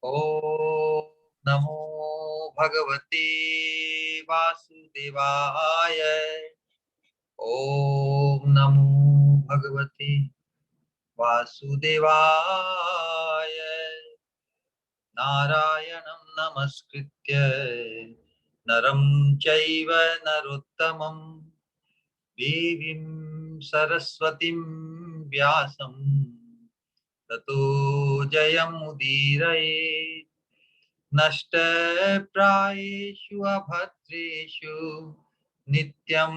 ओम नमो भगवते वासुदेवाय। ओम नमो भगवते वासुदेवाय। नारायणं नमस्कृत्य नरं चैव नरोत्तमं देवीं सरस्वतीं व्यासं ततो जयमुदीरये। नष्टप्रायेषु अभद्रेषु नित्यं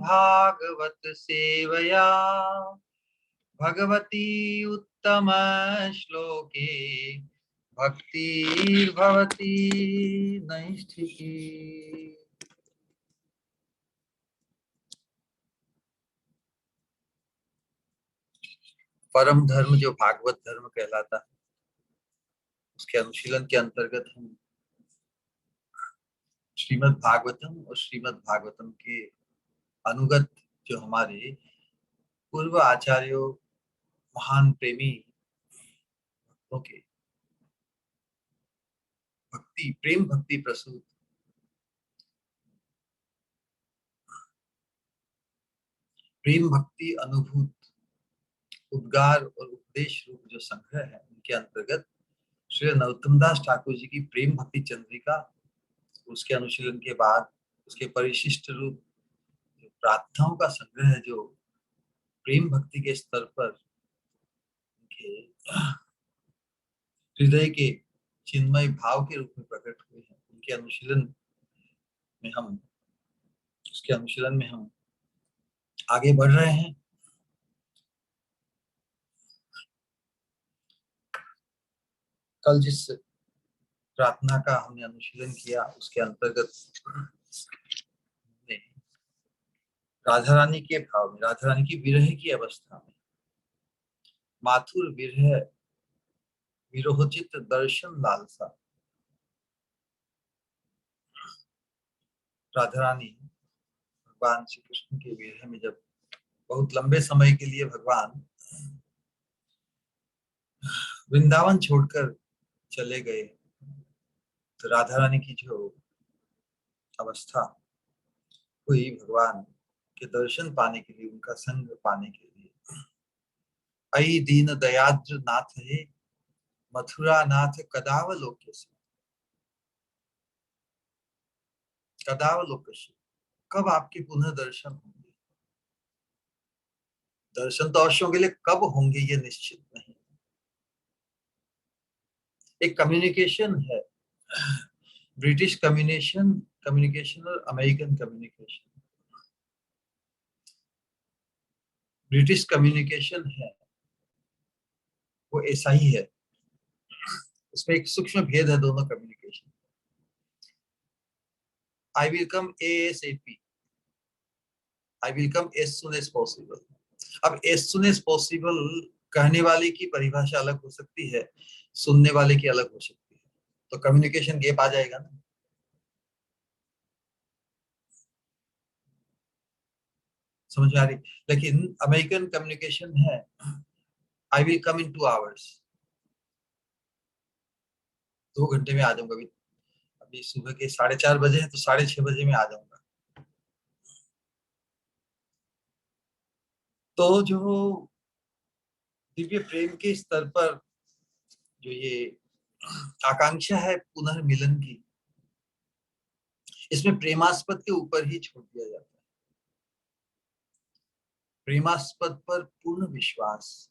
भागवत सेवया भगवती उत्तम श्लोके भक्तिर्भवती नैष्ठिकी। परम धर्म जो भागवत धर्म कहलाता है, उसके अनुशीलन के अंतर्गत हम श्रीमद् भागवतम और श्रीमद् भागवतम के अनुगत जो हमारे पूर्व आचार्यों, महान प्रेमी भक्तों के भक्ति प्रेम भक्ति प्रसूत प्रेम भक्ति अनुभूत उद्गार और उपदेश रूप जो संग्रह है, उनके अंतर्गत श्री नरोत्तम दास ठाकुर जी की प्रेम भक्ति चंद्रिका, उसके अनुशीलन के बाद उसके परिशिष्ट रूप जो प्रार्थनाओं का संग्रह है, जो प्रेम भक्ति के स्तर पर उनके हृदय के चिन्मय भाव के रूप में प्रकट हुए हैं, उनके अनुशीलन में हम उसके अनुशीलन में हम आगे बढ़ रहे हैं। कल जिस प्रार्थना का हमने अनुशीलन किया, उसके अंतर्गत राधा रानी के भाव में, राधा रानी की विरह की अवस्था में, माथुर विरह विरोचित दर्शन लालसा, राधा रानी भगवान श्री कृष्ण के विरह में जब बहुत लंबे समय के लिए भगवान वृंदावन छोड़कर चले गए, तो राधा रानी की जो अवस्था हुई, भगवान के दर्शन पाने के लिए, उनका संग पाने के लिए, अई दीन दयाद्र नाथ हे मथुरा नाथ कदावलोक्यसे, कदावलोक्यसे, कब आपके पुनः दर्शन होंगे। दर्शन तो अवश्य के लिए, कब होंगे ये निश्चित नहीं। एक कम्युनिकेशन है, ब्रिटिश कम्युनिकेशन और अमेरिकन कम्युनिकेशन। ब्रिटिश कम्युनिकेशन है वो ऐसा ही है, उसमें एक सूक्ष्म भेद है दोनों communication. I will come ASAP, I will come as soon as possible. अब एज सुन एज पॉसिबल कहने वाले की परिभाषा अलग हो सकती है, सुनने वाले की अलग हो सकती है, तो कम्युनिकेशन गैप आ जाएगा ना। समझ में आ रही। लेकिन अमेरिकन कम्युनिकेशन है, आई विल कम इन 2 hours, 2 घंटे में आ जाऊंगा। अभी सुबह के 4:30 बजे है, तो 6:30 बजे में आ जाऊंगा। तो जो दिव्य प्रेम के स्तर पर जो ये आकांक्षा है पुनर्मिलन की, इसमें प्रेमास्पद के ऊपर ही छोड़ दिया जाता है। प्रेमास्पद पर पूर्ण विश्वास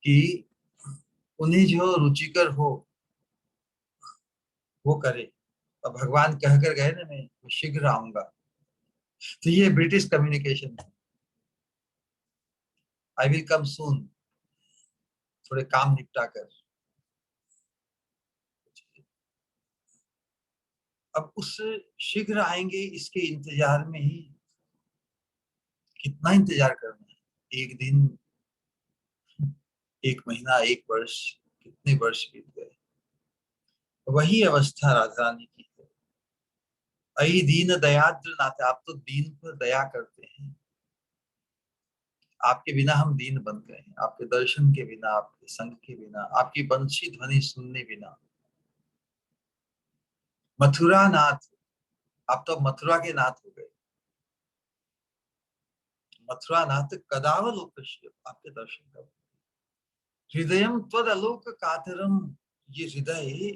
कि उन्हें जो रुचिकर हो वो करे, और भगवान कहकर गए ना, मैं शीघ्र आऊंगा। तो ये ब्रिटिश कम्युनिकेशन है, आई विल कम सून, थोड़े काम निपटा कर। अब उस शीघ्र आएंगे इसके इंतजार में ही कितना इंतजार करना है, एक दिन, एक महीना, एक वर्ष, कितने वर्ष बीत गए। वही अवस्था राधा रानी की है। अई दीन दयाद्र नाथ, आप तो दीन पर दया करते हैं, आपके बिना हम दीन बन गए हैं, आपके दर्शन के बिना, आपके संग के बिना, आपकी बंशी ध्वनि सुनने बिना। मथुरा नाथ, आप तो अब मथुरा के नाथ हो गए। मथुरा नाथ कदावलोकस्य, आपके दर्शन का हृदयम त्वदलोक कातरम, ये हृदय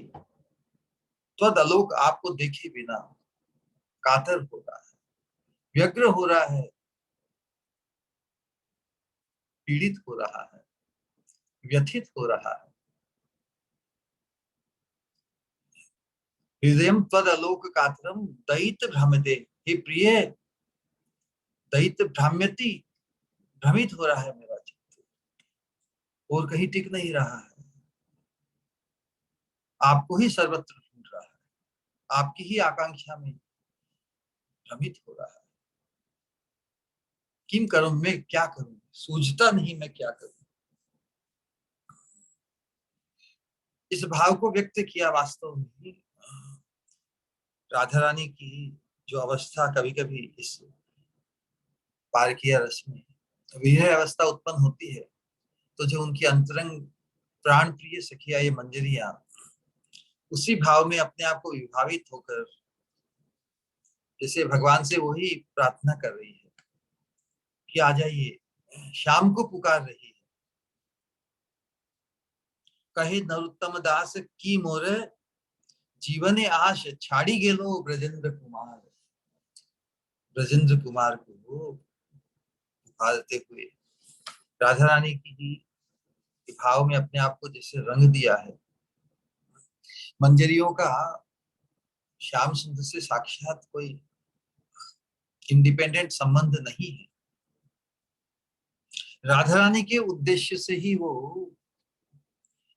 त्वदलोक आपको देखे बिना कातर हो रहा है, व्यग्र हो रहा है, पीड़ित हो रहा है, व्यथित हो रहा है। हृदयम त्वदलोक कातरम दयित भ्रमते, हे प्रिय दयित भ्राम्यति, भ्रमित हो रहा है मेरा चित्त, और कहीं टिक नहीं रहा है, आपको ही सर्वत्र ढूंढ रहा है, आपकी ही आकांक्षा में भ्रमित हो रहा है। किम करूं, मैं क्या करूं, सूझता नहीं मैं क्या करूं। इस भाव को व्यक्त किया वास्तव में राधा रानी की जो अवस्था कभी कभी इस पारकीय रस में विरह अवस्था उत्पन्न होती है, तो जो उनकी अंतरंग प्राण प्रिय सखिया ये मंजरियां उसी भाव में अपने आप को विभावित होकर जैसे भगवान से वही प्रार्थना कर रही है कि आ जाइए, शाम को पुकार रही है। कहे नरोत्तम दास की मोर जीवने आश छाड़ी गेलो ब्रजेंद्र कुमार। ब्रजेंद्र कुमार को वो पुकारते हुए राधा रानी की ही भाव में अपने आप को जैसे रंग दिया है। मंजरियों का श्याम सुंदर से साक्षात कोई इंडिपेंडेंट संबंध नहीं है, राधा रानी के उद्देश्य से ही वो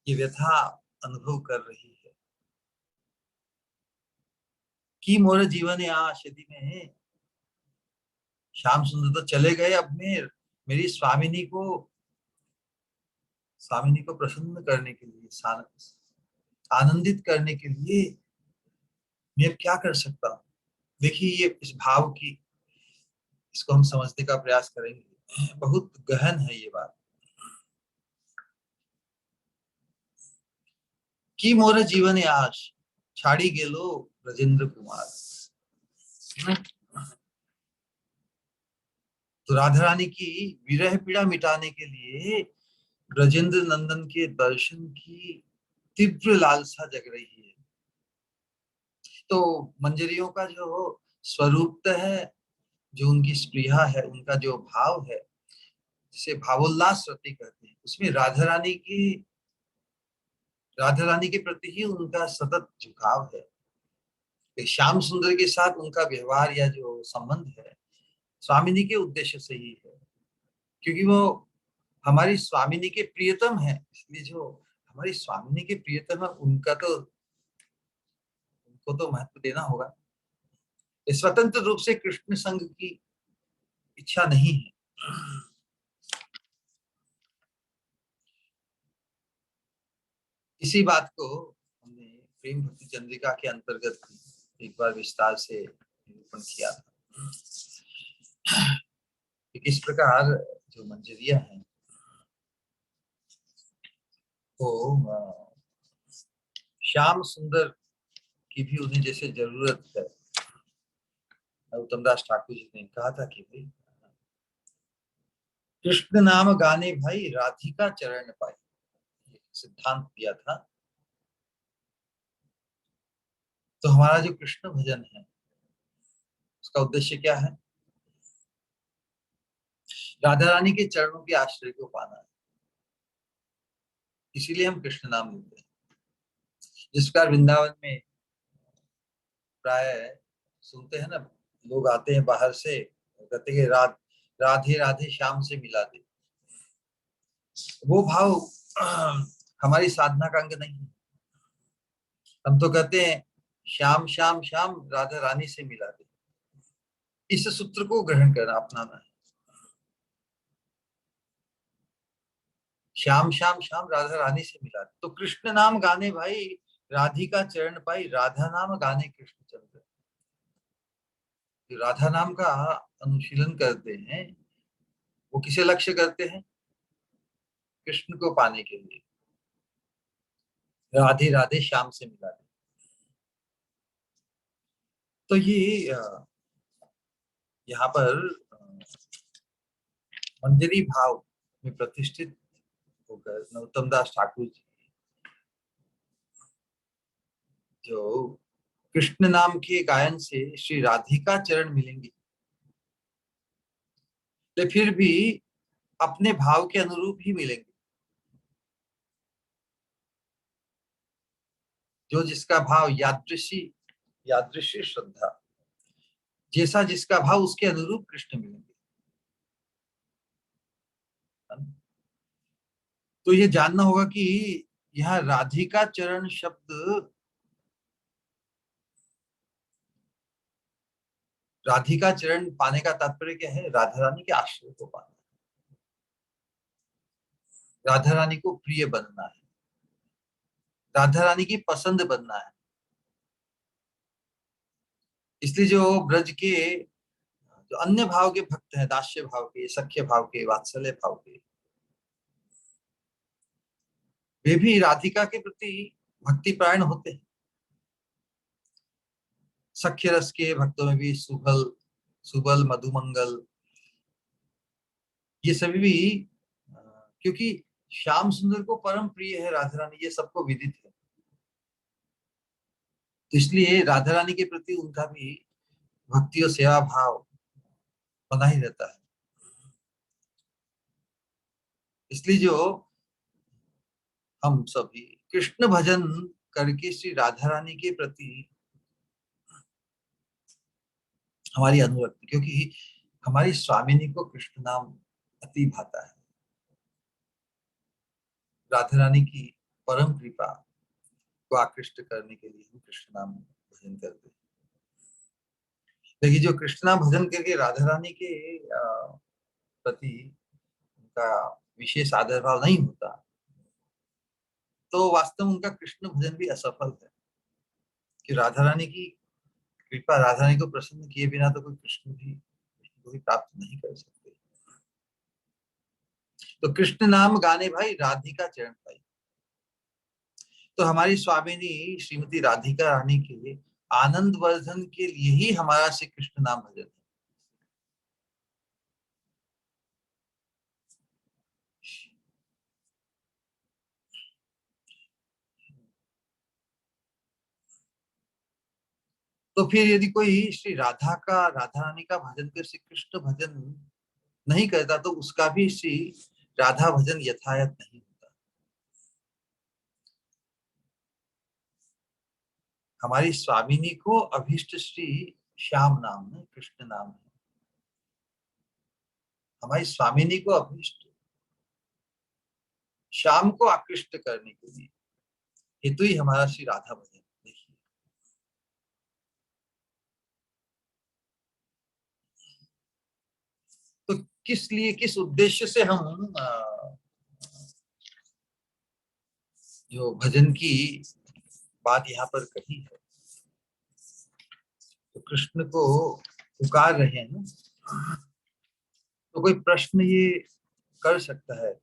ये व्यथा अनुभव कर रही है कि मोर जीवन आश यदि में श्याम सुंदर तो चले गए, अब मैं मेरी स्वामिनी को प्रसन्न करने के लिए, आनंदित करने के लिए मैं अब क्या कर सकता हूँ। देखिए ये इस भाव की, इसको हम समझने का प्रयास करेंगे, बहुत गहन है ये बात। की मोर जीवन आश छाड़ी गेलो ब्रजेंद्र कुमार। तो राधा रानी की विरह पीड़ा मिटाने के लिए ब्रजेंद्र नंदन के दर्शन की तीव्र लालसा जग रही है। तो मंजरियों का जो स्वरूप है, जो उनकी स्पृहा है, उनका जो भाव है जिसे भावोल्लास रति कहते हैं, उसमें राधा रानी के प्रति ही उनका सतत झुकाव है। श्याम सुंदर के साथ उनका व्यवहार या जो संबंध है स्वामिनी के उद्देश्य से ही है, क्योंकि वो हमारी स्वामिनी के प्रियतम है। इसलिए जो हमारी स्वामिनी के प्रियतम है उनको तो महत्व देना होगा। स्वतंत्र रूप से कृष्ण संग की इच्छा नहीं है। इसी बात को हमने प्रेम भक्ति चंद्रिका के अंतर्गत एक बार विस्तार से निरूपण किया था कि किस प्रकार जो मंजरियां हैं वो श्याम सुंदर की भी उन्हें जैसे जरूरत है। उत्तम दास ठाकुर जी ने कहा था कि भाई कृष्ण नाम गाने भाई राधिका चरण पाई, सिद्धांत दिया था। तो हमारा जो कृष्ण भजन है उसका उद्देश्य क्या है? राधा रानी के चरणों के आश्रय को पाना है। इसीलिए हम कृष्ण नाम लेते हैं। जिस प्रकार वृंदावन में प्राय सुनते हैं ना, लोग आते हैं बाहर से, कहते हैं राधे राधे श्याम से मिला दे। वो भाव हमारी साधना का अंग नहीं है। हम तो कहते हैं श्याम श्याम श्याम राधा रानी से मिला दे। इस सूत्र को ग्रहण करना, अपनाना है। श्याम श्याम श्याम राधा रानी से मिला दे। तो कृष्ण नाम गाने भाई राधिका चरण पाई, राधा नाम गाने कृष्णचंद्र। राधा नाम का अनुशीलन करते हैं वो किसे लक्ष्य करते हैं? कृष्ण को पाने के लिए, राधे राधे श्याम से मिला दे। तो ये यहाँ पर मंजरी भाव में प्रतिष्ठित होकर नरोत्तम दास ठाकुर जी जो कृष्ण नाम के गायन से श्री राधिका चरण मिलेंगे, तो फिर भी अपने भाव के अनुरूप ही मिलेंगे। जो जिसका भाव, यादृशी यादृशी श्रद्धा, जैसा जिसका भाव उसके अनुरूप कृष्ण मिलेंगे। तो ये जानना होगा कि यह राधिका चरण शब्द, राधिका चरण पाने का तात्पर्य क्या है? राधा रानी के आश्रय को पाना, राधा रानी को प्रिय बनना है, राधा रानी की पसंद बनना है। इसलिए जो ब्रज के जो अन्य भाव के भक्त हैं, दास्य भाव के, सख्य भाव के, वात्सल्य भाव के, वे भी राधिका के प्रति भक्ति प्रायण होते हैं। सख्य रस के भक्तों में भी सुबल, सुबल, मधुमंगल, ये सभी भी क्योंकि श्याम सुंदर को परम प्रिय है राधा रानी, ये सबको विदित है। तो इसलिए राधा रानी के प्रति उनका भी भक्ति और सेवा भाव बना ही रहता है। इसलिए जो हम सभी कृष्ण भजन करके श्री राधा रानी के प्रति हमारी अनुरक्ति, क्योंकि हमारी स्वामिनी को कृष्ण नाम अति भाता है, राधा रानी की परम कृपा को आकृष्ट करने के लिए हम कृष्ण नाम भजन करते हैं। लेकिन जो कृष्ण नाम भजन करके राधा रानी के प्रति उनका विशेष आदर भाव नहीं होता, तो वास्तव में उनका कृष्ण भजन भी असफल है। कि राधा रानी की कृपा, राधा रानी को प्रसन्न किए बिना तो कोई कृष्ण को भी प्राप्त नहीं कर सकते। तो कृष्ण नाम गाने भाई, राधिका चरण पाई। तो हमारी स्वामिनी श्रीमती राधिका रानी के आनंद वर्धन के लिए ही हमारा श्री कृष्ण नाम भजन है। तो फिर यदि कोई श्री राधा रानी का भजन कर श्री कृष्ण भजन नहीं करता, तो उसका भी श्री राधा भजन यथायथ नहीं होता। हमारी स्वामिनी को अभिष्ट श्री श्याम नाम है, कृष्ण नाम है। हमारी स्वामिनी को अभिष्ट श्याम को आकृष्ट करने के लिए हेतु ही हमारा श्री राधा भजन। देखिए, तो किस लिए, किस उद्देश्य से हम जो भजन की बात यहाँ पर कही है, तो कृष्ण को पुकार रहे हैं ना, तो कोई प्रश्न ये कर सकता है,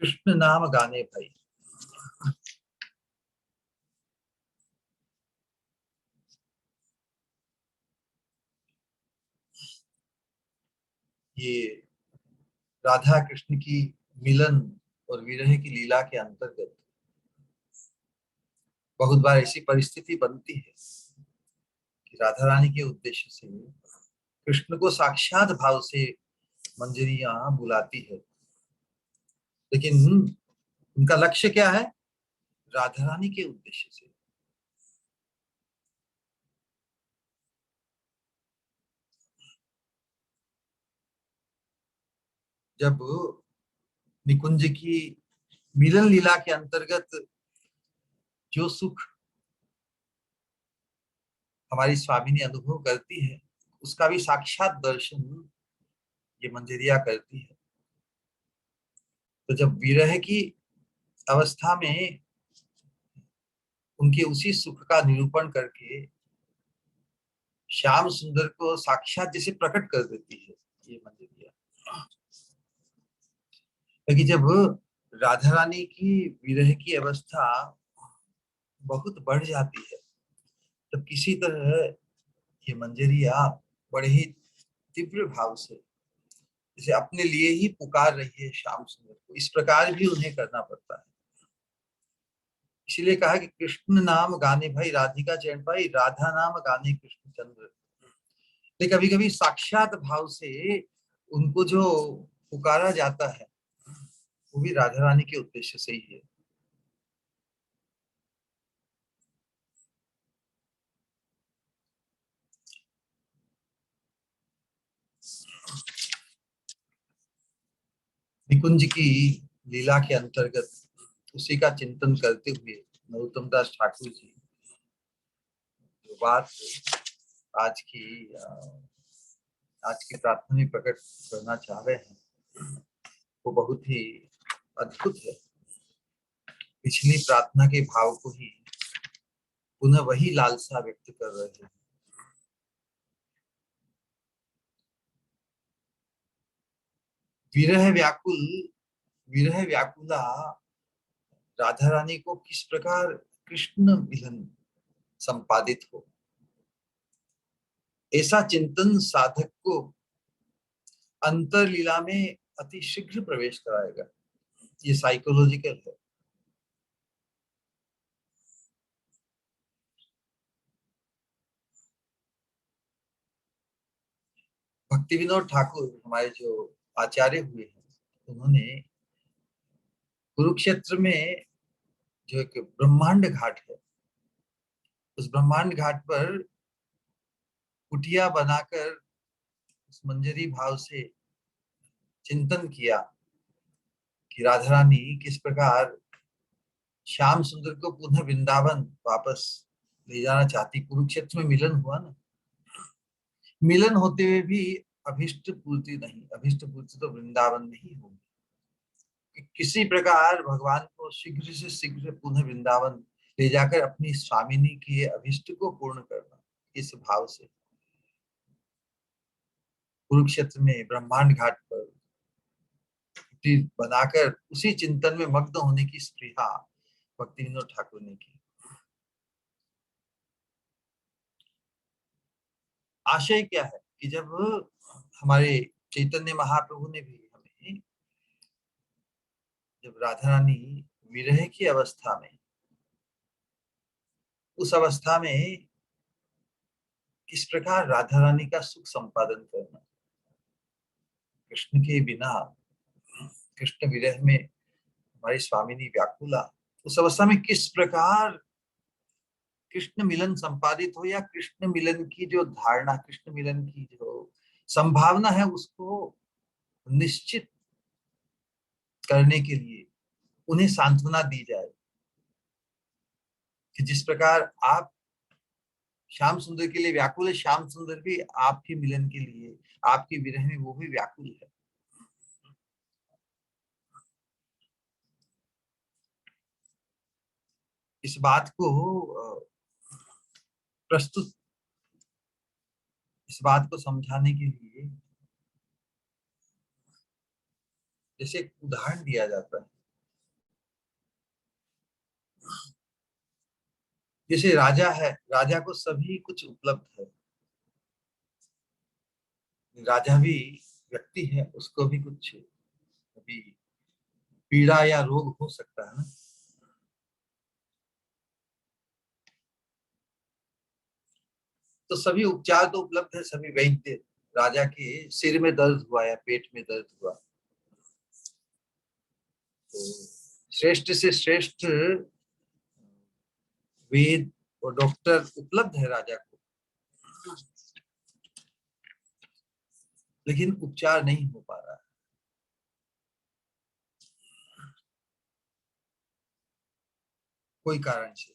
कृष्ण नाम गाने भाई, ये राधा कृष्ण की मिलन और विरह की लीला के अंतर्गत बहुत बार ऐसी परिस्थिति बनती है कि राधा रानी के उद्देश्य से कृष्ण को साक्षात भाव से मंजरियां बुलाती है, लेकिन उनका लक्ष्य क्या है? राधा रानी के उद्देश्य से। जब निकुंज की मिलन लीला के अंतर्गत जो सुख हमारी स्वामिनी अनुभव करती है, उसका भी साक्षात दर्शन ये मंजरिया करती है। तो जब विरह की अवस्था में उनके उसी सुख का निरूपण करके श्याम सुंदर को साक्षात जैसे प्रकट कर देती है ये मंजरिया। क्योंकि जब राधा रानी की विरह की अवस्था बहुत बढ़ जाती है, तब किसी तरह ये मंजरिया बड़े ही तीव्र भाव से जैसे अपने लिए ही पुकार रही है श्याम सुंदर को, इस प्रकार भी उन्हें करना पड़ता है। इसीलिए कहा कि कृष्ण नाम गाने भाई राधिका चरण पाई, राधा नाम गाने कृष्ण चंद्र। लेकिन कभी कभी साक्षात भाव से उनको जो पुकारा जाता है वो भी राधा रानी के उद्देश्य से ही है। निकुंज की लीला के अंतर्गत उसी का चिंतन करते हुए नरोत्तम दास ठाकुर जी जो बात आज की आज की प्रार्थना में प्रकट करना चाह रहे हैं वो बहुत ही अद्भुत है। पिछली प्रार्थना के भाव को ही पुनः वही लालसा व्यक्त कर रहे हैं। विरह व्याकुल, विरह व्याकुला राधा रानी को किस प्रकार कृष्ण मिलन संपादित हो, ऐसा चिंतन साधक को अंतर लीला में अति शीघ्र प्रवेश कराएगा। ये साइकोलॉजिकल है। भक्ति विनोद ठाकुर हमारे जो आचार्य हुए हैं, उन्होंने कुरुक्षेत्र में जो एक ब्रह्मांड घाट है, उस ब्रह्मांड घाट पर कुटिया बनाकर उस मंजरी भाव से चिंतन किया कि राधा रानी किस प्रकार श्याम सुंदर को पुनः वृंदावन वापस ले जाना चाहती। कुरुक्षेत्र में मिलन हुआ ना, मिलन होते हुए भी अभिष्ट पूर्ति नहीं, अभिष्ट पूर्ति तो वृंदावन में ही होगी। कि किसी प्रकार भगवान को शीघ्र से शीघ्र पुनः वृंदावन ले जाकर अपनी स्वामिनी की अभिष्ट को पूर्ण करना, इस भाव से कुरुक्षेत्र में ब्रह्मांड घाट पर कुटी बनाकर उसी चिंतन में मग्न होने की स्पृहा भक्ति विनोद ठाकुर ने की। आशय क्या है कि जब हमारे चैतन्य महाप्रभु ने भी हमें जब राधा रानी विरह की अवस्था में, उस अवस्था में किस प्रकार राधा रानी का सुख संपादन करना, कृष्ण के बिना, कृष्ण विरह में हमारी स्वामिनी व्याकुला, उस अवस्था में किस प्रकार कृष्ण मिलन संपादित हो, या कृष्ण मिलन की जो धारणा, कृष्ण मिलन की जो संभावना है उसको निश्चित करने के लिए उन्हें सांत्वना दी जाए कि जिस प्रकार आप श्याम सुंदर के लिए व्याकुल है, श्याम सुंदर भी आपके मिलन के लिए, आपके विरह में वो भी व्याकुल है। इस बात को प्रस्तुत, इस बात को समझाने के लिए जैसे एक उदाहरण दिया जाता है। जैसे राजा है, राजा को सभी कुछ उपलब्ध है, राजा भी व्यक्ति है, उसको भी कुछ अभी पीड़ा या रोग हो सकता है ना। तो सभी उपचार तो उपलब्ध है, सभी वैद्य, राजा के सिर में दर्द हुआ या पेट में दर्द हुआ तो श्रेष्ठ से श्रेष्ठ वेद और डॉक्टर उपलब्ध है राजा को, लेकिन उपचार नहीं हो पा रहा है। कोई कारण से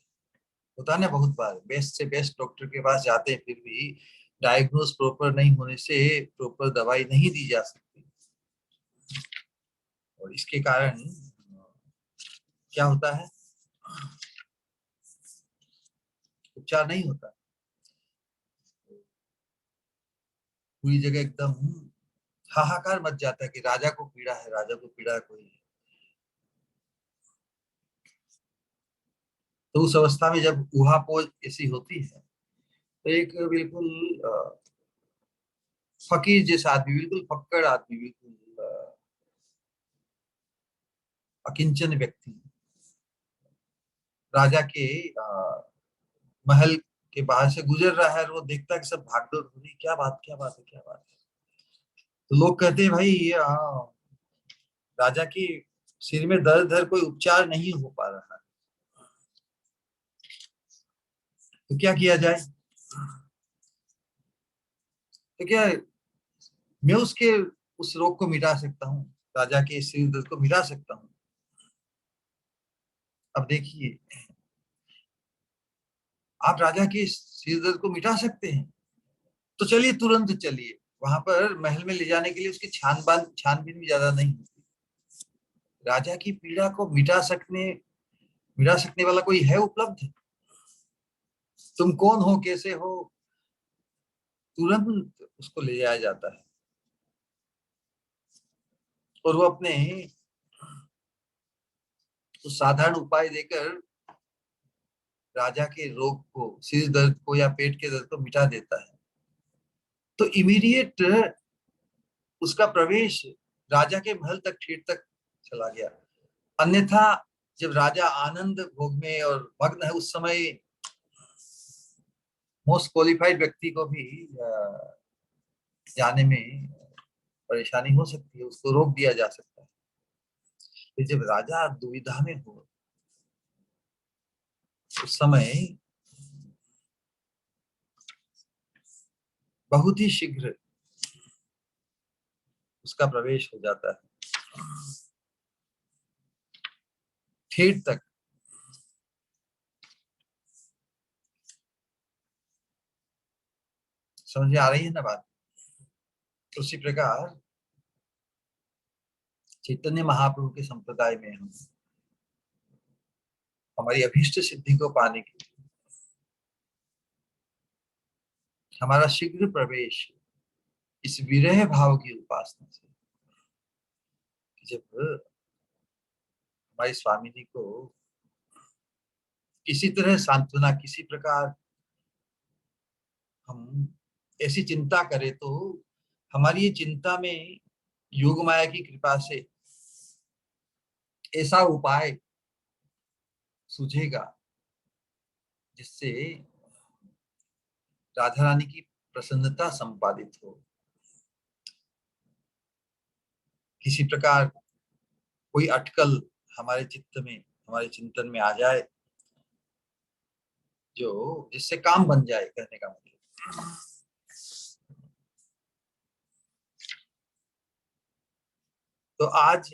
होता ना, बहुत बार बेस्ट से बेस्ट डॉक्टर के पास जाते हैं, फिर भी डायग्नोज प्रॉपर नहीं होने से प्रॉपर दवाई नहीं दी जा सकती, और इसके कारण क्या होता है, उपचार नहीं होता। पूरी जगह एकदम हाहाकार मच जाता है कि राजा को पीड़ा है, राजा को पीड़ा है कोई। तो उस अवस्था में जब ऊहापोह ऐसी होती है तो एक बिल्कुल फकीर जैसा आदमी, बिल्कुल फक्कड़ आदमी, बिल्कुल अकिंचन व्यक्ति राजा के महल के बाहर से गुजर रहा है और वो देखता है कि सब भागदौड़ हो रही, क्या बात, क्या बात है, क्या बात है। तो लोग कहते हैं भाई ये राजा की सिर में दर्द है, कोई उपचार नहीं हो पा रहा है, तो क्या किया जाए। तो क्या मैं उसके उस रोग को मिटा सकता हूँ, राजा के सिर दर्द को मिटा सकता हूँ। अब देखिए, आप राजा के सिर दर्द को मिटा सकते हैं तो चलिए, तुरंत चलिए। वहां पर महल में ले जाने के लिए उसकी छानबीन भी ज्यादा नहीं होती। राजा की पीड़ा को मिटा सकने वाला कोई है उपलब्ध? तुम कौन हो, कैसे हो? तुरंत उसको ले जाया जाता है और वो अपने उस साधारण उपाय देकर राजा के रोग को, सिर दर्द को या पेट के दर्द को मिटा देता है। तो इमीडिएट उसका प्रवेश राजा के महल तक, ठीक तक चला गया। अन्यथा जब राजा आनंद भोग में और मग्न है, उस समय मोस्ट क्वालिफाइड व्यक्ति को भी जाने में परेशानी हो सकती है, उसको रोक दिया जा सकता है। तो जब राजा दुविधा में हो, उस समय बहुत ही शीघ्र उसका प्रवेश हो जाता है ठेठ तक। समझ में आ रही है ना बात? तो उसी प्रकार चैतन्य महाप्रभु के संप्रदाय में हम हमारी अभीष्ट सिद्धि को पाने के लिए हमारा शीघ्र प्रवेश इस विरह भाव की उपासना से, जब हमारी स्वामिनी को किसी तरह सांत्वना, किसी प्रकार हम ऐसी चिंता करें, तो हमारी ये चिंता में योग माया की कृपा से ऐसा उपाय सूझेगा जिससे राधा रानी की प्रसन्नता संपादित हो। किसी प्रकार कोई अटकल हमारे चित्त में, हमारे चिंतन में आ जाए, जो जिससे काम बन जाए, कहने का मतलब। तो आज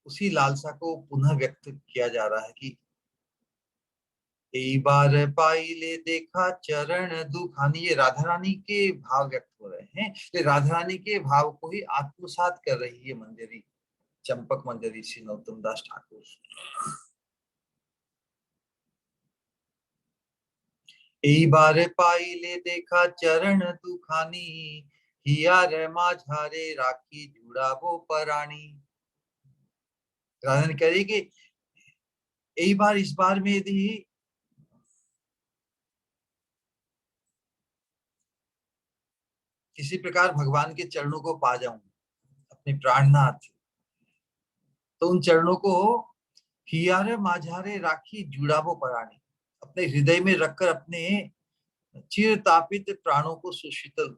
उसी लालसा को पुनः व्यक्त किया जा रहा है कि एक बार पाई ले देखा चरण दुखानी। ये राधा रानी के भाव व्यक्त हो रहे हैं। ये राधा रानी के भाव को ही आत्मसात कर रही है मंजरी, चंपक मंजरी श्री नरोत्तम दास ठाकुर। एक बार पाई ले देखा चरण दुखानी, हिया रे माझारे राखी जुड़ावो पराणी। राधा ने कह रही कि एक बार, इस बार में यदि किसी प्रकार भगवान के चरणों को पा जाऊं अपने प्राणनाथ, तो उन चरणों को हियारे माझारे राखी जुड़ावो पराणी, अपने हृदय में रखकर अपने चिर तापित प्राणों को सुशीतल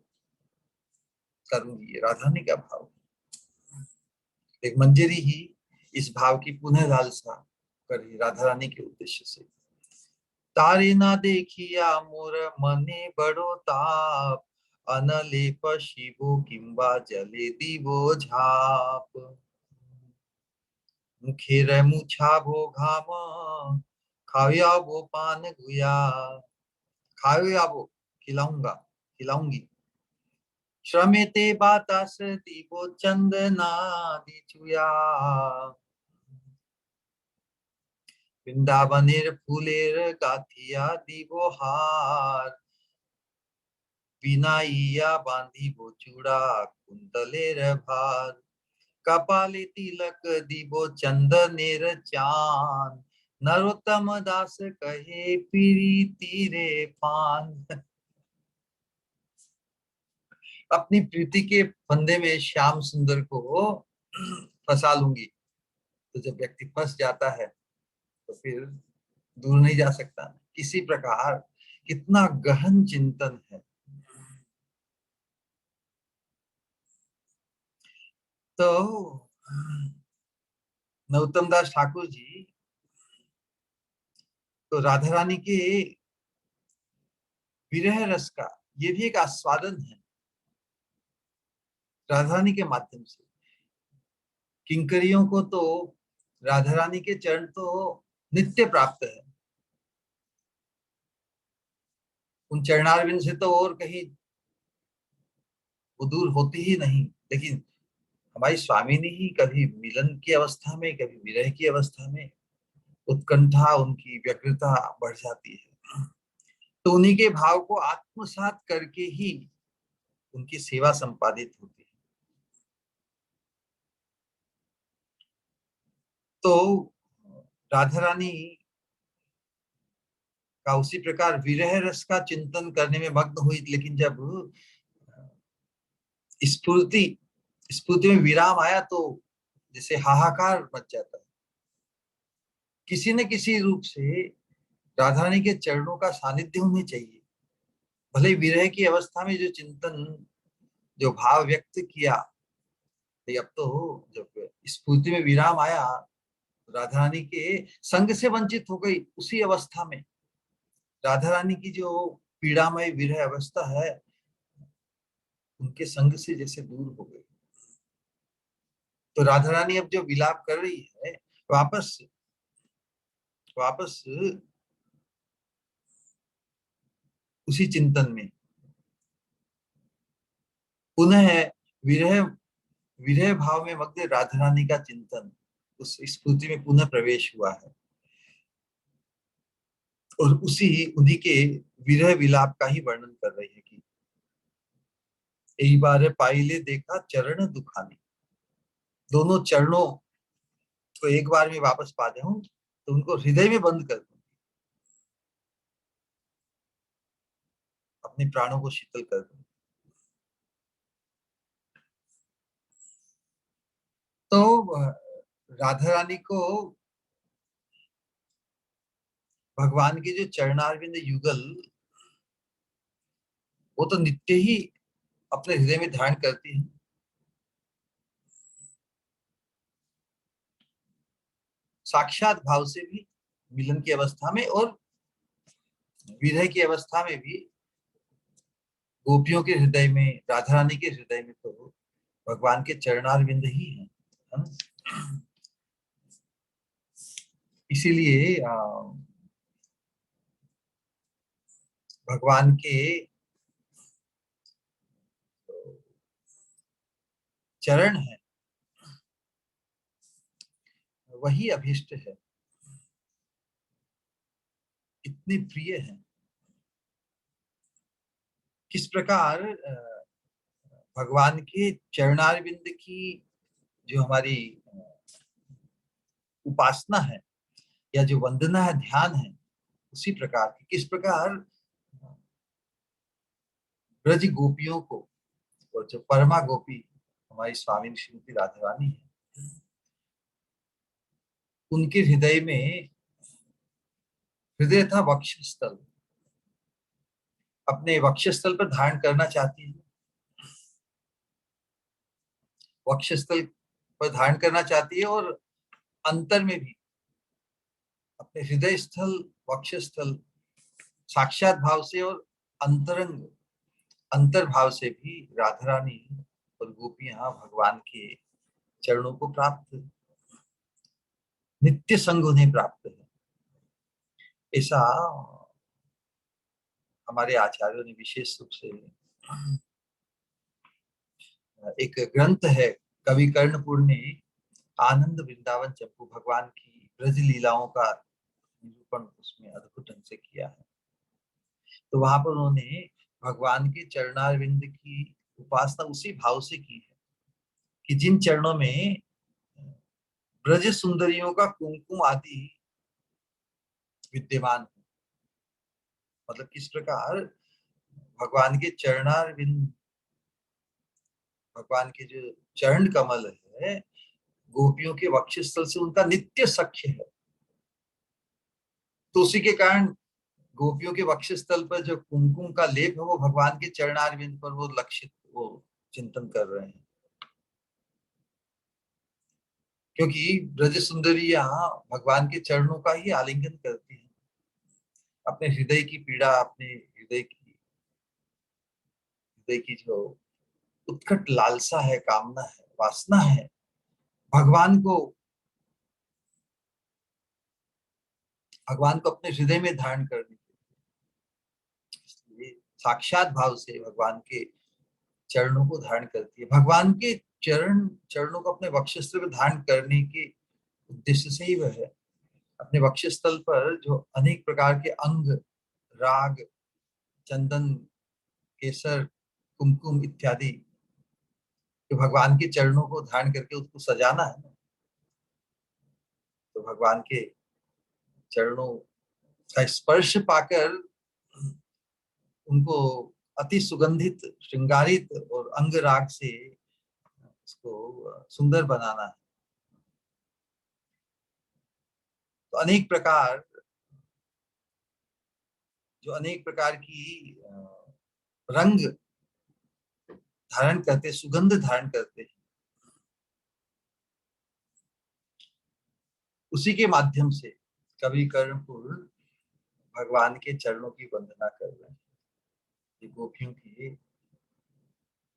करूंगी। ये राधा ने का भाव, एक मंजरी ही इस भाव की पुनः लालसा करी राधा रानी के उद्देश्य से। तारे ना देखिया मोर मने बड़ो ताप, अनलेप शिवो किंबा जले दीवो झाप। मुखेर मुछाबो घाम, खाव्याबो पान गुया। खाव्याबो खिलाऊंगा, खिलाऊंगी। श्रमेते बातास दीवो चंदना दिचुया। वृंदावनेर फूलेर गाथिया दीवो हार। बिनाइया बांधी वो चूड़ा कुंतलेर भार, कपाले तिलक दीबो चंदनेर चान, नरोत्तम दास कहे प्रीति रे पान। अपनी प्रीति के फंदे में श्याम सुंदर को फंसा लूंगी। तो जब व्यक्ति फंस जाता है तो फिर दूर नहीं जा सकता। किसी प्रकार कितना गहन चिंतन है। तो नरोत्तम दास ठाकुर जी तो राधा रानी के विरह रस का ये भी एक आस्वादन है। राधा रानी के माध्यम से किंकरियों को तो राधा रानी के चरण तो नित्य प्राप्त है। उन चरणारविंद से तो और कहीं वो दूर होती ही नहीं। लेकिन हमारी स्वामिनी ही कभी मिलन की अवस्था में, कभी विरह की अवस्था में उत्कंठा, उनकी व्यग्रता बढ़ जाती है। तो उन्हीं के भाव को आत्मसात करके ही उनकी सेवा संपादित होती है। तो राधा रानी का उसी प्रकार विरह रस का चिंतन करने में मग्न हुई, लेकिन जब स्फूर्ति स्फूर्ति में विराम आया तो जैसे हाहाकार मच जाता है। किसी न किसी रूप से राधा रानी के चरणों का सानिध्य होने चाहिए। भले विरह की अवस्था में जो चिंतन, जो भाव व्यक्त किया, अब तो जब स्फूर्ति में विराम आया, राधा रानी के संग से वंचित हो गई। उसी अवस्था में राधा रानी की जो पीड़ामय विरह अवस्था है, उनके संग से जैसे दूर हो गई। तो राधा रानी अब जो विलाप कर रही है, वापस वापस उसी चिंतन में पुनः विरह विरह भाव में मग्न राधा रानी का चिंतन उस स्फूर्ति में पुनः प्रवेश हुआ है। और उन्हीं के विरह विलाप का ही वर्णन कर रही है कि एक बार पाइले देखा चरण दुखानी। दोनों चरणों को एक बार में वापस पा जाऊं तो उनको हृदय में बंद कर दूं, अपने प्राणों को शीतल कर दूं। तो राधा रानी को भगवान के जो चरणारविंद युगल, वो तो नित्य ही अपने हृदय में धारण करती है। साक्षात भाव से भी मिलन की अवस्था में और विरह की अवस्था में भी गोपियों के हृदय में, राधा रानी के हृदय में तो भगवान के चरणारविंद ही है ना? इसीलिए भगवान के चरण है, वही अभिष्ट है, इतने प्रिय है। किस प्रकार भगवान के चरणारविंद की जो हमारी उपासना है या जो वंदना है, ध्यान है, उसी प्रकार की किस प्रकार ब्रज गोपियों को, और जो परमा गोपी हमारी स्वामी श्रीमती राधा रानी है, उनके हृदय में, हृदय था वक्षस्थल, अपने वक्षस्थल पर धारण करना चाहती है। वक्षस्थल पर धारण करना चाहती है और अंतर में भी अपने हृदय स्थल, वक्षस्थल साक्षात भाव से और अंतरंग अंतर भाव से भी राधा रानी और गोपियां भगवान के चरणों को प्राप्त, नित्य संग उन्हें प्राप्त है। ऐसा हमारे आचार्यों ने विशेष रूप से, एक ग्रंथ है कवि कर्णपुर ने आनंद वृंदावन चंपू भगवान की ब्रज लीलाओं का निरूपण उसमें अद्भुत ढंग से किया है। तो वहां पर उन्होंने भगवान के चरणारविंद की उपासना उसी भाव से की है कि जिन चरणों में ब्रज सुंदरियों का कुमकुम आदि विद्यमान है। मतलब किस प्रकार भगवान के चरणारविंद, भगवान के जो चरण कमल है, गोपियों के वक्षस्थल से उनका नित्य सख्य है। तो उसी के कारण गोपियों के वक्षस्थल पर जो कुमकुम का लेप है वो भगवान के चरणारविंद पर वो लक्षित, वो चिंतन कर रहे हैं। क्योंकि ब्रज सुंदरियां भगवान के चरणों का ही आलिंगन करती हैं। अपने हृदय की पीड़ा, अपने हृदय की जो उत्कट लालसा है, कामना है, वासना है, भगवान को अपने हृदय में धारण करने के लिए साक्षात भाव से भगवान के चरणों को धारण करती है। भगवान के चरणों को अपने वक्षस्थल पर धारण करने के उद्देश्य से ही वह है अपने वक्षस्थल पर जो अनेक प्रकार के अंग, राग, चंदन, केसर, कुमकुम इत्यादि जो भगवान के चरणों को धारण करके उसको सजाना है ना, तो भगवान के चरणों का स्पर्श पाकर उनको अति सुगंधित, श्रृंगारित और अंग राग से उसको सुंदर बनाना है। तो अनेक प्रकार की रंग धारण करते, सुगंध धारण करते हैं, उसी के माध्यम से कवि कर्णपुर भगवान के चरणों की वंदना कर रहे हैं। ये गोपियों की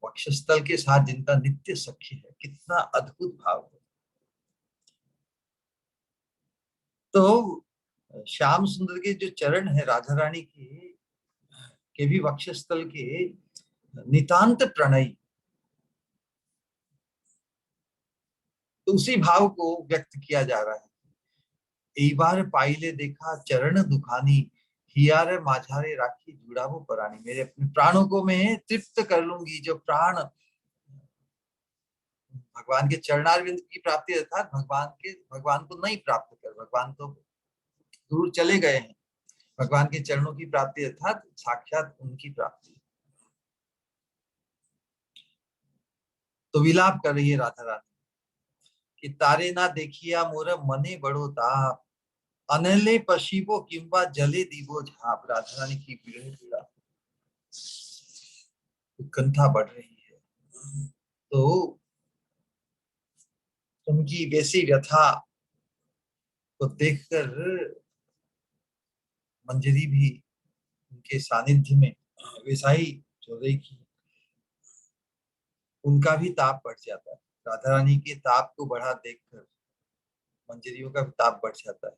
वक्षस्थल के साथ जिनका नित्य सखी है, कितना अद्भुत भाव है। तो श्याम सुंदर के जो चरण है राधा रानी के भी वक्षस्थल के नितांत प्रणयी, तो उसी भाव को व्यक्त किया जा रहा है। एक बार पाइले देखा चरण दुखानी, हियारे माझारे राखी जुड़ा वो परानी। मेरे अपने प्राणों को मैं तृप्त कर लूंगी। जो प्राण भगवान के चरणारविंद की प्राप्ति अर्थात भगवान को नहीं प्राप्त कर, भगवान तो दूर चले गए हैं, भगवान के चरणों की प्राप्ति अर्थात साक्षात उनकी प्राप्ति। तो विलाप कर रही है राधा रानी कि तारे ना देखिया मोर मने बड़ो ताप, अनले पशीबो किंबा जले दीबो झाप। राधा रानी की पीड़ा, उत्कंठा बढ़ रही है। तो उनकी वैसी व्यथा को देखकर मंजरी भी उनके सानिध्य में वैसा ही जो रही की, उनका भी ताप बढ़ जाता है। राधा रानी के ताप को बढ़ा देखकर मंजरियों का भी ताप बढ़ जाता है।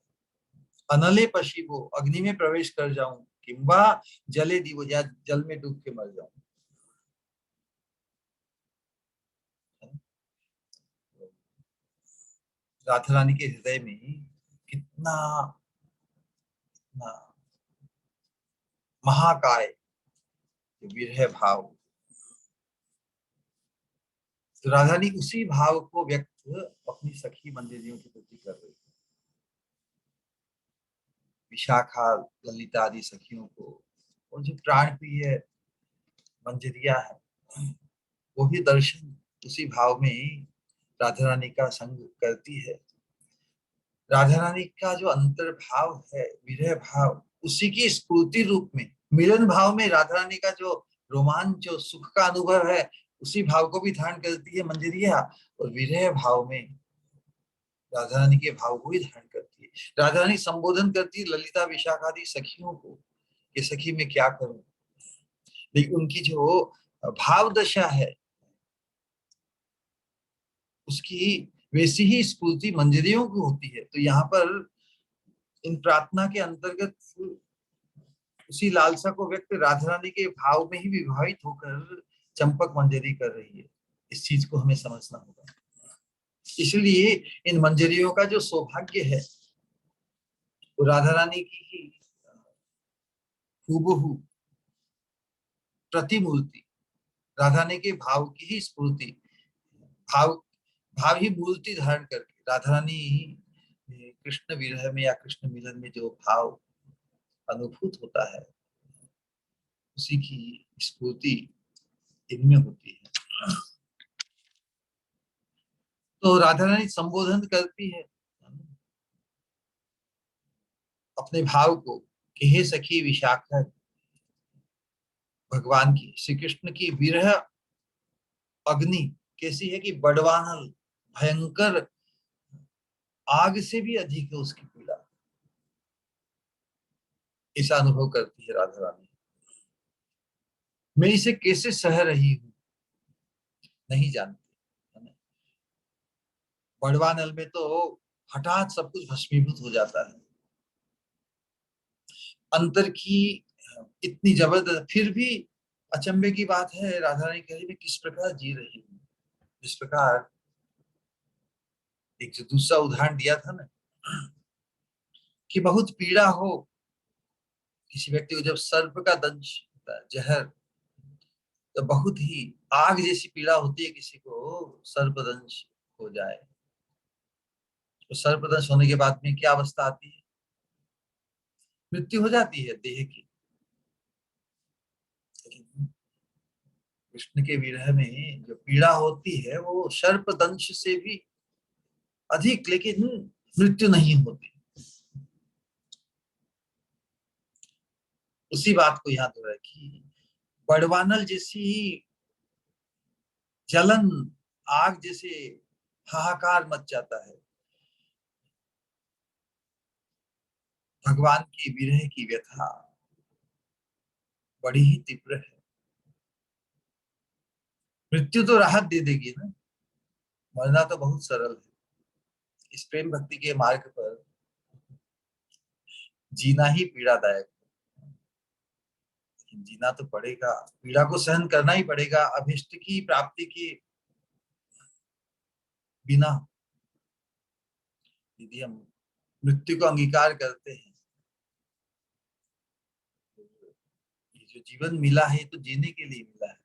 अनले पशीबो, अग्नि में प्रवेश कर जाऊं, किंबा जले दीवो, या जल में डूब के मर जाऊं। राधा रानी के हृदय में कितना महाकाय विरह भाव। तो राधा रानी उसी भाव को व्यक्त अपनी सखी मंजरियों के प्रति कर रही है। विशाखा, ललिता आदि सखियों को, और जो प्राण प्रिय मंजरिया है, वो भी दर्शन उसी भाव में राधा रानी का संग करती है। राधा रानी का जो अंतर्भाव है, विरह भाव, उसी की स्फूर्ति रूप में मिलन भाव में राधा रानी का जो रोमांच, जो सुख का अनुभव है, उसी भाव को भी धारण करती है मंजरिया, और विरह भाव में राधा रानी के भाव को ही धारण करती है। राधा रानी संबोधन करती है ललिता विशाखादि सखियों को कि सखी मैं क्या करूं। लेकिन उनकी जो भाव दशा है उसकी वैसी ही स्फूर्ति मंजरियों को होती है। तो यहाँ पर इन प्रार्थना के अंतर्गत उसी लालसा को व्यक्त राधा रानी के भाव में ही विभावित होकर चंपक मंजरी कर रही है। इस चीज को हमें समझना होगा। इसलिए इन मंजरियों का जो सौभाग्य है वो राधा रानी की ही हूबहू प्रतिमूर्ति, राधा रानी के भाव की ही स्फूर्ति, भाव भाव ही मूर्ति धारण करके राधा रानी कृष्ण विरह में या कृष्ण मिलन में जो भाव अनुभूत होता है, उसी की स्फूर्ति इनमें होती है। तो राधा रानी संबोधन करती है अपने भाव को कि हे सखी विशाखा, भगवान की श्री कृष्ण की विरह अग्नि कैसी है कि बड़वानल, भयंकर आग से भी अधिक है उसकी पीड़ा। ऐसा अनुभव करती है राधा रानी। मैं इसे कैसे सह रही हूं नहीं जानती। बड़वानल में तो हठात सब कुछ भस्मीभूत हो जाता है। अंतर की इतनी जबरदस्त, फिर भी अचंभे की बात है, राधा रानी कह रही मैं किस प्रकार जी रही हूँ। जिस प्रकार एक जो दूसरा उदाहरण दिया था ना, कि बहुत पीड़ा हो किसी व्यक्ति को, जब सर्प का दंश होता है, जहर, तो बहुत ही आग जैसी पीड़ा होती है किसी को सर्पदंश हो जाए। तो सर्पदंश होने के बाद में क्या अवस्था आती है? मृत्यु हो जाती है देह की। लेकिन कृष्ण के विरह में जो पीड़ा होती है वो सर्पदंश से भी अधिक, लेकिन मृत्यु नहीं होती। उसी बात को यहाँ दोहराया कि बड़वानल जैसी जलन, आग जैसे हाहाकार मच जाता है। भगवान की विरह की व्यथा बड़ी ही तीव्र है। मृत्यु तो राहत दे देगी ना, मरना तो बहुत सरल है। इस प्रेम भक्ति के मार्ग पर जीना ही पीड़ादायक है, लेकिन जीना तो पड़ेगा, पीड़ा को सहन करना ही पड़ेगा। अभिष्ट की प्राप्ति की बिना यदि हम मृत्यु को अंगीकार करते हैं, ये जो जीवन मिला है तो जीने के लिए मिला है,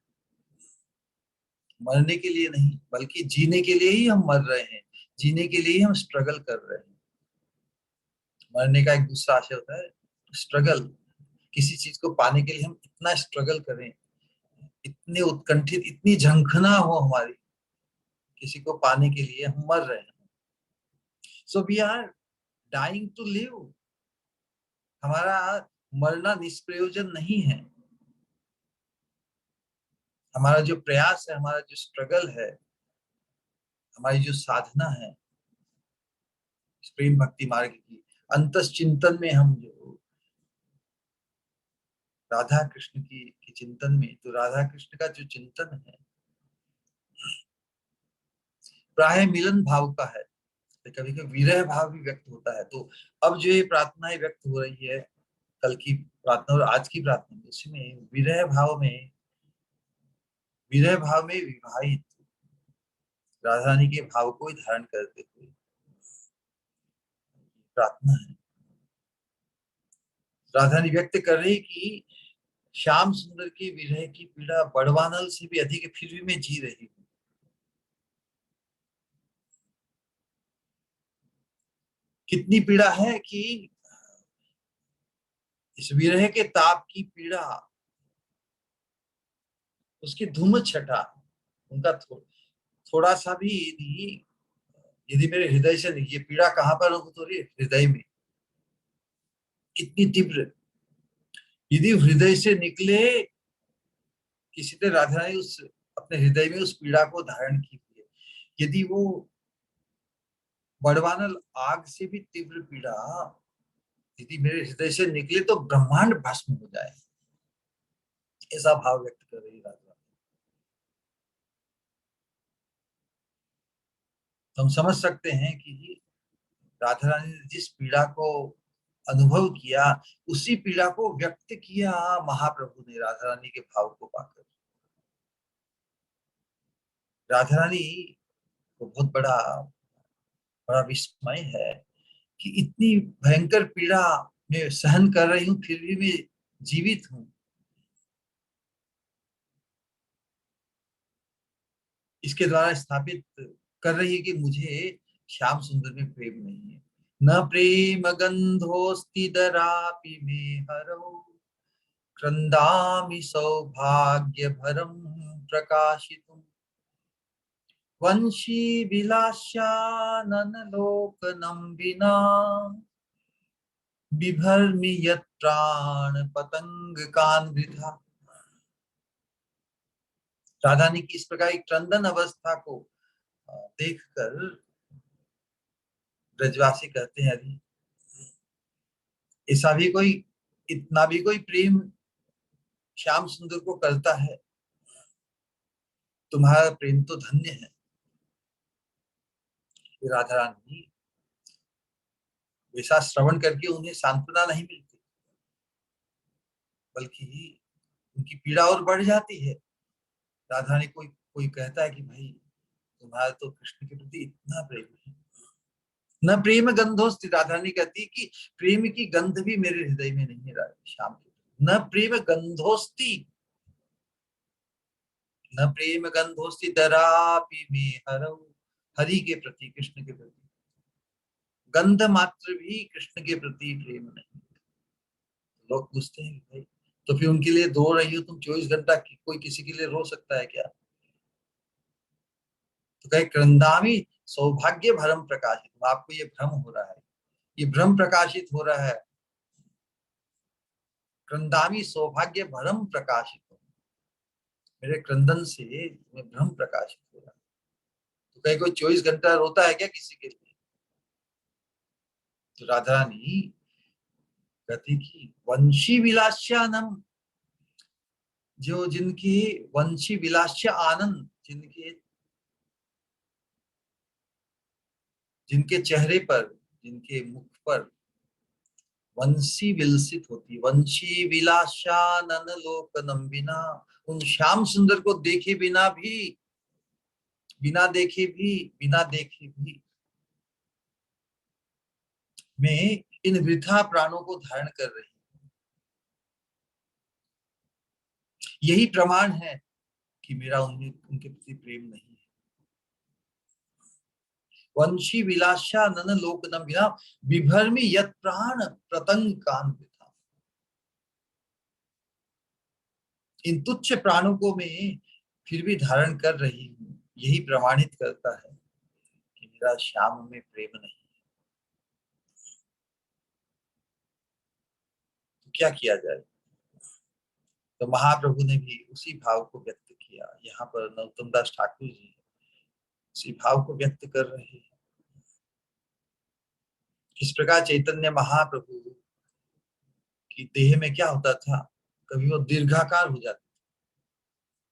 मरने के लिए नहीं, बल्कि जीने के लिए ही हम मर रहे हैं, जीने के लिए ही हम स्ट्रगल कर रहे हैं। मरने का एक दूसरा आशय होता है स्ट्रगल। किसी चीज को पाने के लिए हम इतना स्ट्रगल करें, इतने उत्कंठित, इतनी झंखना हो हमारी, किसी को पाने के लिए हम मर रहे हैं। So we are dying to live. हमारा मरना निष्प्रयोजन नहीं है। हमारा जो प्रयास है, हमारा जो स्ट्रगल है, हमारी जो साधना है प्रेम भक्ति मार्ग की, अंतस चिंतन में हम जो राधा कृष्ण की चिंतन में, तो राधा कृष्ण का जो चिंतन है प्राय मिलन भाव का है, कभी कभी विरह भाव भी व्यक्त होता है। तो अब जो ये प्रार्थनाएं व्यक्त हो रही है, कल की प्रार्थना और आज की प्रार्थना में, उसमें विरह भाव में विवाहित राधा रानी के भाव को ही धारण करते हुए प्रार्थना है। राधा रानी व्यक्त कर रही कि श्याम सुंदर की विरह की पीड़ा बड़वानल से भी अधिक है, फिर भी मैं जी रही हूँ। कितनी पीड़ा है कि इस विरह के ताप की पीड़ा, उसकी धूम छटा, उनका थोड़ा सा भी यदि मेरे हृदय से नहीं, ये पीड़ा कहाँ पर हो रही है? हृदय में, इतनी तीव्र। यदि हृदय से निकले, किसी ने राधा रानी उस अपने हृदय में उस पीड़ा को धारण की है, यदि वो बड़वानल आग से भी तीव्र पीड़ा यदि मेरे हृदय से निकले तो ब्रह्मांड भस्म हो जाए, ऐसा भाव व्यक्त कर रही राधा। तो हम समझ सकते हैं कि राधा रानी ने जिस पीड़ा को अनुभव किया, उसी पीड़ा को व्यक्त किया महाप्रभु ने राधा रानी के भाव को पाकर। राधा रानी को बहुत बड़ा बड़ा विस्मय है कि इतनी भयंकर पीड़ा मैं सहन कर रही हूँ, फिर भी मैं जीवित हूँ। इसके द्वारा स्थापित कर रही है कि मुझे श्याम सुंदर में प्रेम नहीं है। न प्रेम गंधोस्ति दरापि में हरौ, क्रंदामि सौभाग्य भरम प्रकाशितुम, वंशी विलास्यानन लोकनम विना, बिभर्मि यत् प्राण पतंग कान वृथा। राधा ने की इस प्रकार की क्रंदन अवस्था को देखकर ब्रजवासी कहते हैं, अरे ऐसा भी कोई, इतना भी कोई प्रेम श्याम सुंदर को करता है? तुम्हारा प्रेम तो धन्य है। राधा रानी वैसा श्रवण करके उन्हें सांत्वना नहीं मिलती, बल्कि उनकी पीड़ा और बढ़ जाती है। राधा रानी कोई कोई कहता है कि भाई तुम्हारा तो कृष्ण के प्रति इतना प्रेम है। न प्रेम गंधोस्ति, राधा रानी कहती कि प्रेम की गंध भी मेरे हृदय में नहीं है श्याम के। न प्रेम गंधोस्ति, न प्रेम गंधोस्ति दरापि में हरौ, हरि के प्रति, कृष्ण के प्रति गंध मात्र भी कृष्ण के प्रति प्रेम नहीं। लोग पूछते हैं भाई तो फिर उनके लिए रो रही हो तुम 24 घंटा, कोई किसी के लिए रो सकता है क्या? तो कहे क्रंदामी सौभाग्य भ्रम प्रकाशित, आपको ये भ्रम हो रहा है, ये भ्रम प्रकाशित हो रहा है। क्रंदामी सौभाग्य भ्रम प्रकाशित, मेरे क्रंदन से मैं भ्रम प्रकाशित हो रहा है। तो कहीं कोई 24 घंटा रोता है क्या किसी के लिए? तो राधा रानी कहती कि वंशी विलास्यानम, जो जिनकी वंशी विलास्य आनंद, जिनके जिनके चेहरे पर, जिनके मुख पर वंशी विलसित होती, वंशी विलासानन लोकनम बिना, उन श्याम सुंदर को देखे बिना भी, बिना देखे भी, बिना देखे भी मैं इन वृथा प्राणों को धारण कर रही हूं। यही प्रमाण है कि मेरा उन्हें, उनके प्रति प्रेम नहीं है। वंशी विलासानन लोकनम बिना, विभर्मि यत् प्राण प्रतंग कान वृथा, इन तुच्छ प्राणों को मैं फिर भी धारण कर रही हूं। यही प्रमाणित करता है कि मेरा श्याम में प्रेम नहीं। तो क्या किया जाए? तो महाप्रभु ने भी उसी भाव को व्यक्त किया। यहाँ पर नरोत्तम दास ठाकुर जी उसी भाव को व्यक्त कर रहे हैं। किस प्रकार चैतन्य महाप्रभु की देह में क्या होता था, कभी वो दीर्घाकार हो जाता,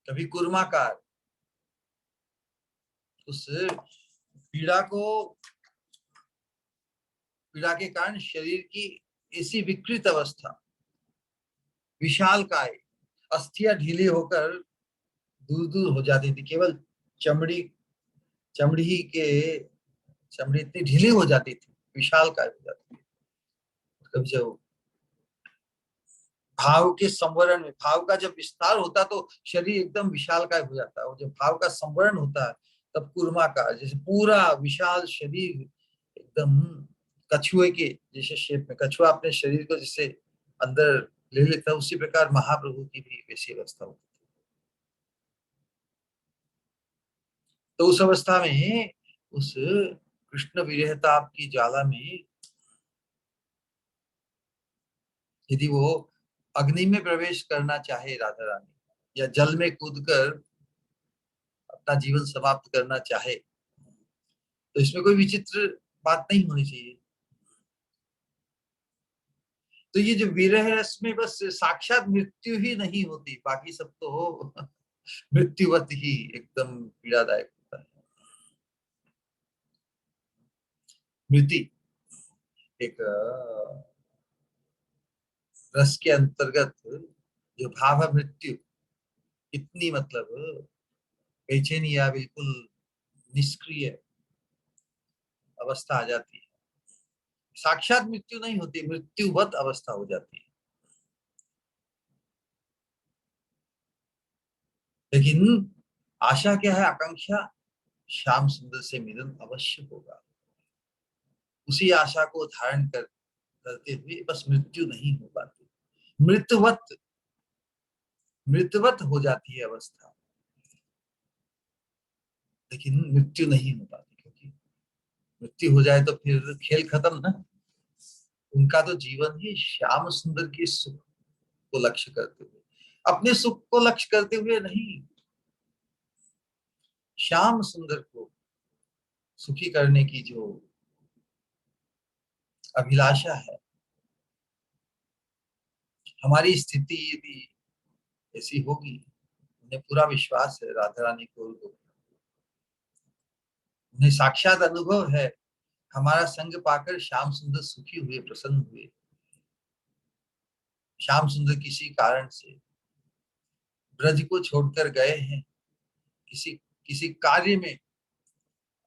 कभी कुर्माकार। उस पीड़ा को, पीड़ा के कारण शरीर की ऐसी विकृत अवस्था, विशाल काय, अस्थियां ढीली होकर दूर दूर हो जाती थी। केवल चमड़ी, चमड़ी ही के, चमड़ी इतनी ढीली हो जाती थी, विशाल काय हो जाती थी। कभी जब भाव के संवरण में, भाव का जब विस्तार होता तो शरीर एकदम विशाल काय हो जाता है, और जब भाव का संवरण होता है तब कुर्माकार, जैसे पूरा विशाल शरीर एकदम कछुए के जैसे शेप में, कछुआ अपने शरीर को जैसे अंदर ले लेता है, उसी प्रकार महाप्रभु की भी वैसी अवस्था होती है। तो उस अवस्था में, उस कृष्ण विरहताप की ज्वाला में, यदि वो अग्नि में प्रवेश करना चाहे राधा रानी, या जल में कूदकर अपना जीवन समाप्त करना चाहे, तो इसमें कोई विचित्र बात नहीं होनी चाहिए। तो ये जो विरह रस में बस साक्षात मृत्यु ही नहीं होती, बाकी सब तो मृत्युवत ही एकदम पीड़ादायक होता है। मृत्यु एक रस के अंतर्गत जो भाव है मृत्यु, इतनी मतलब बेचैनी या बिल्कुल निष्क्रिय अवस्था आ जाती है। साक्षात मृत्यु नहीं होती, मृत्युवत अवस्था हो जाती है। लेकिन आशा क्या है? आकांक्षा, श्याम सुंदर से मिलन अवश्य होगा। उसी आशा को धारण करते हुए बस मृत्यु नहीं हो पाती, मृतवत मृतवत हो जाती है अवस्था, लेकिन मृत्यु नहीं हो पाती, क्योंकि मृत्यु हो जाए तो फिर खेल खत्म ना। उनका तो जीवन ही श्याम सुंदर के सुख को लक्ष्य करते हुए, अपने सुख को लक्ष्य करते हुए नहीं, श्याम सुंदर को सुखी करने की जो अभिलाषा है। हमारी स्थिति यदि ऐसी होगी, उन्हें पूरा विश्वास है राधा रानी को, उन्हें साक्षात अनुभव है, हमारा संग पाकर श्याम सुंदर सुखी हुए, प्रसन्न हुए। श्याम सुंदर किसी कारण से ब्रज को छोड़कर गए हैं, किसी किसी कार्य में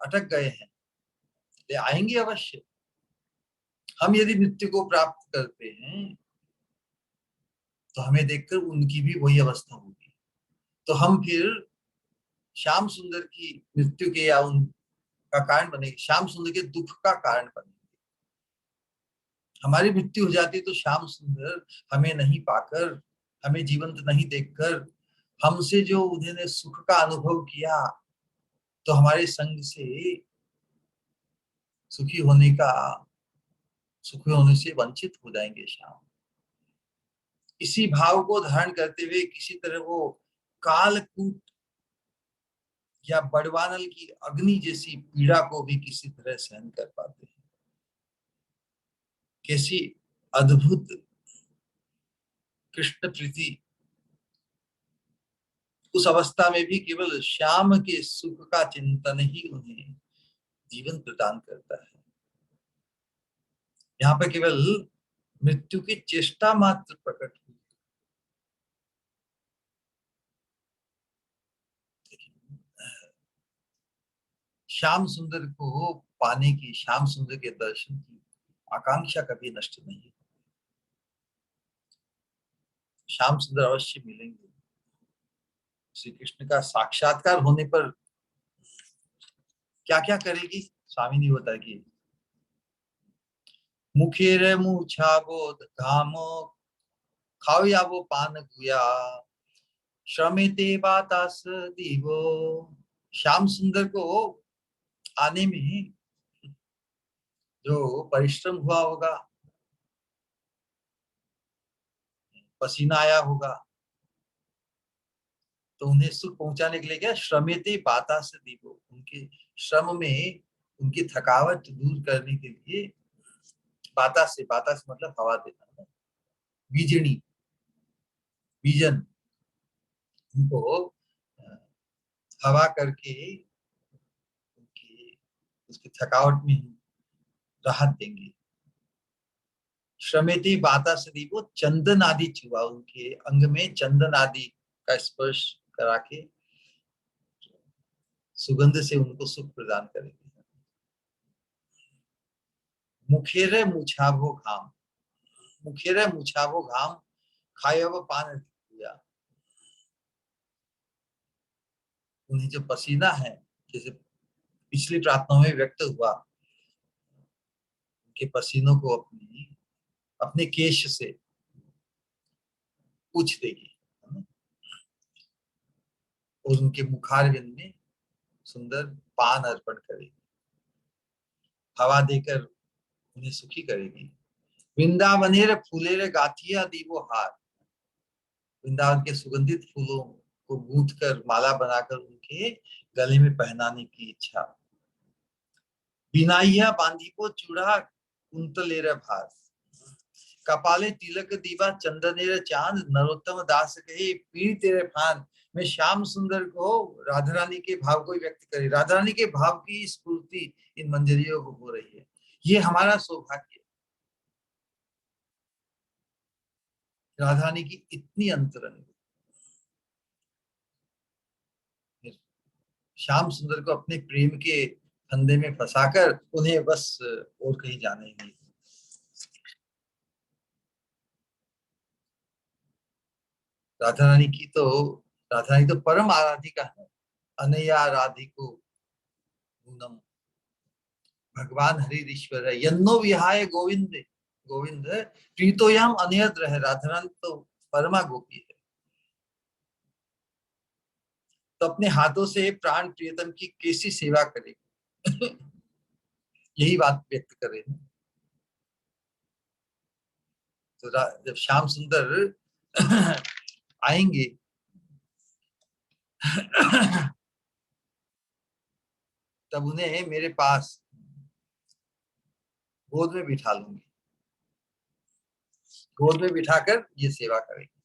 अटक गए हैं, ले आएंगे अवश्य। हम यदि मृत्यु को प्राप्त करते हैं तो हमें देखकर उनकी भी वही अवस्था होगी, तो हम फिर श्याम सुंदर की मृत्यु के या उनका कारण बनेंगे, श्याम सुंदर के दुख का कारण बनेंगे। हमारी मृत्यु हो जाती तो श्याम सुंदर हमें नहीं पाकर, हमें जीवंत नहीं देखकर, हमसे जो उन्होंने सुख का अनुभव किया, तो हमारे संग से सुखी होने का सुखी होने से वंचित हो जाएंगे श्याम। इसी भाव को धारण करते हुए किसी तरह वो कालकूट या बड़वानल की अग्नि जैसी पीड़ा को भी किसी तरह सहन कर पाते हैं। कैसी अद्भुत कृष्ण प्रीति! उस अवस्था में भी केवल श्याम के सुख का चिंतन ही उन्हें जीवन प्रदान करता है। यहाँ पर केवल मृत्यु की चेष्टा मात्र प्रकट हुई, श्याम सुंदर को पाने की, श्याम सुंदर के दर्शन की आकांक्षा कभी नष्ट नहीं। श्याम सुंदर अवश्य मिलेंगे। श्री कृष्ण का साक्षात्कार होने पर क्या क्या करेगी स्वामी ने बताया। मुखेर मुछा बोध घामो खाओ पान गुया श्रमिते बातास दीवो। श्याम सुंदर को आने में जो परिश्रम हुआ होगा, पसीना आया होगा, तो उन्हें सुख पहुंचाने के लिए क्या, श्रमिते बातास दीवो, उनके श्रम में उनकी थकावट दूर करने के लिए बातास मतलब हवा देना, बीजनी बीजन, उनको हवा करके उनकी उसकी थकावट में राहत देंगे। श्रमेती बाता सदी, वो चंदन आदि छुआ, उनके अंग में चंदन आदि का स्पर्श करा के सुगंध से उनको सुख प्रदान करेंगे। मुखेरे मुछाभो घाम, मुखेरे मुछाभो घाम खाए वो पान दिया। उन्हें जो पसीना है, जैसे पिछली प्रार्थनाओं में व्यक्त हुआ, उनके पसीनों को अपने केश से पूछ देगी, है ना? और उनके मुखारविंद में सुंदर पान अर्पण करेगी, हवा देकर उन्हें सुखी करेगी। वृंदावनेर फूलेर गाथिया दीवो हार, वृंदावन के सुगंधित फूलों को गूंथ कर माला बनाकर उनके गले में पहनाने की इच्छा। बिनाइया बांधी को चूड़ा कुंतलेर भार, कपाले तिलक दीवा चंदनेर चांद, नरोत्तम दास कहे पीर तेरे फान। मैं श्याम सुंदर को राधा रानी के भाव को व्यक्त करी, राधा रानी के भाव की स्फूर्ति इन मंजरियों को हो रही है। ये हमारा सौभाग्य, राधा रानी की इतनी अंतरंग, श्याम सुंदर को अपने प्रेम के फंदे में फंसाकर उन्हें बस और कहीं जाने नहीं। राधा रानी की तो राधा रानी तो परम आराधिका है। अनया राधिको नूनम, भगवान हरिश्वर है, यन्नो विहाय गोविंद, गोविंद प्रीतोयाम अनयद्र है, राधा रानी तो परमा गोपी है। तो अपने हाथों से प्राण प्रियतम की कैसी सेवा करेगी यही बात व्यक्त कर रहे हैं। तो जब श्याम सुंदर आएंगे तब उन्हें मेरे पास गोद में बिठा लूंगी, गोद में बिठाकर ये सेवा करेंगे।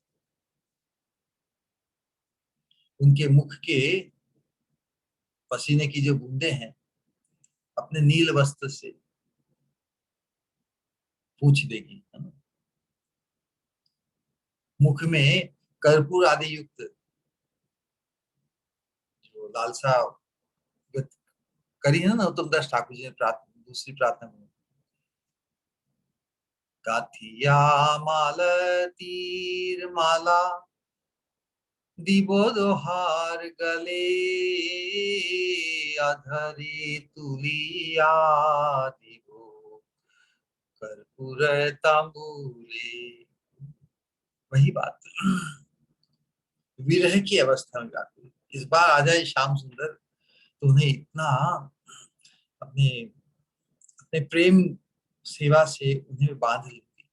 उनके मुख के पसीने की जो बूंदे हैं अपने नील वस्त्र से पूछ देगी, है ना? मुख में कर्पूर आदि युक्त जो लालसा व्यक्त करी है ना उत्तम दास ठाकुर जी ने दूसरी प्रार्थना में, गाथिया मालतीर माला दिबो दोहार गले, अधरे तुलिया दिबो कर्पूर तांबूले। वही बात विरह की अवस्था में जाती है। इस बार आ जाए श्याम सुंदर तो उन्हें इतना अपने अपने प्रेम सेवा से उन्हें बांध लेती,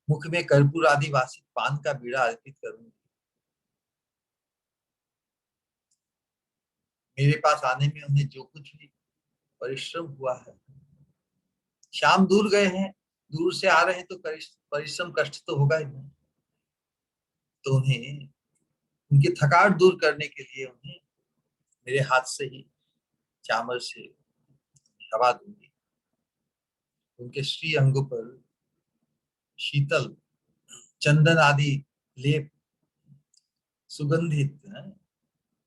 मुख में कर्पूर आदि वासित पान का बीड़ा अर्पित करूंगी। मेरे पास आने में उन्हें जो कुछ भी परिश्रम हुआ है, श्याम दूर गए हैं, दूर से आ रहे हैं तो परिश्रम कष्ट तो होगा ही नहीं। तो उन्हें उनकी थकावट दूर करने के लिए उन्हें मेरे हाथ से ही चामर से हवा दूंगी, उनके श्री अंगों पर शीतल चंदन आदि लेप सुगंधित है।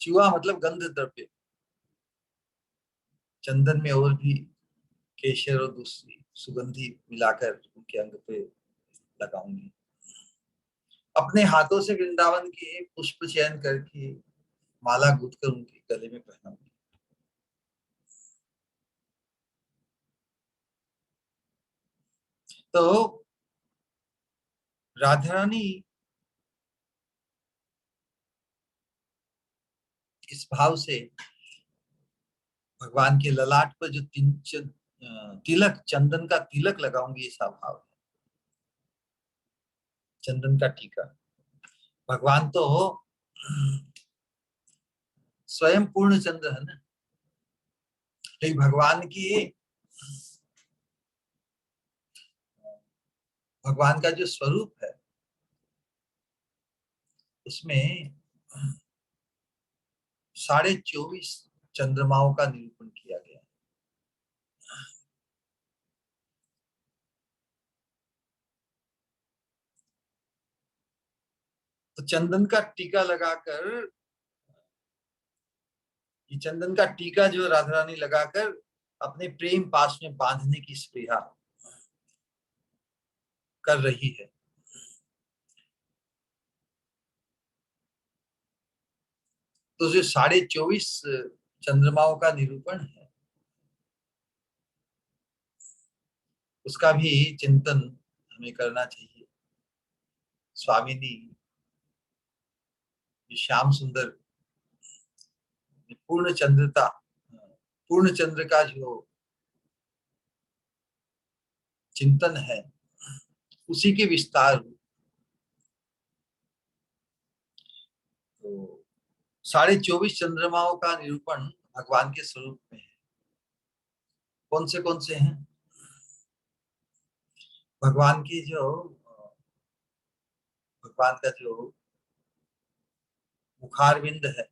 चिवा मतलब गंध द्रव्य, चंदन में और भी केशर और दूसरी सुगंधी मिलाकर उनके अंग पे लगाऊंगी। अपने हाथों से वृंदावन के पुष्प चयन करके माला गूंथ कर उनके गले में पहनाऊंगी। तो राधा रानी इस भाव से भगवान के ललाट पर जो तिलक चंदन का तिलक लगाऊंगी, ऐसा भाव है। चंदन का टीका, भगवान तो स्वयं पूर्ण चंद्र है ना, लेकिन भगवान का जो स्वरूप है उसमें 24.5 चंद्रमाओं का निरूपण किया गया। तो चंदन का टीका लगाकर, ये चंदन का टीका जो राधा रानी लगाकर अपने प्रेम पास में बांधने की स्पृहा कर रही है। तो जो 24.5 चंद्रमाओं का निरूपण है उसका भी चिंतन हमें करना चाहिए। स्वामिनी श्याम सुंदर पूर्ण चंद्रता, पूर्ण चंद्र का जो चिंतन है उसी के विस्तार। तो 24.5 चंद्रमाओं का निरूपण भगवान के स्वरूप में है। कौन से हैं? भगवान की जो भगवान का जो मुखारविंद है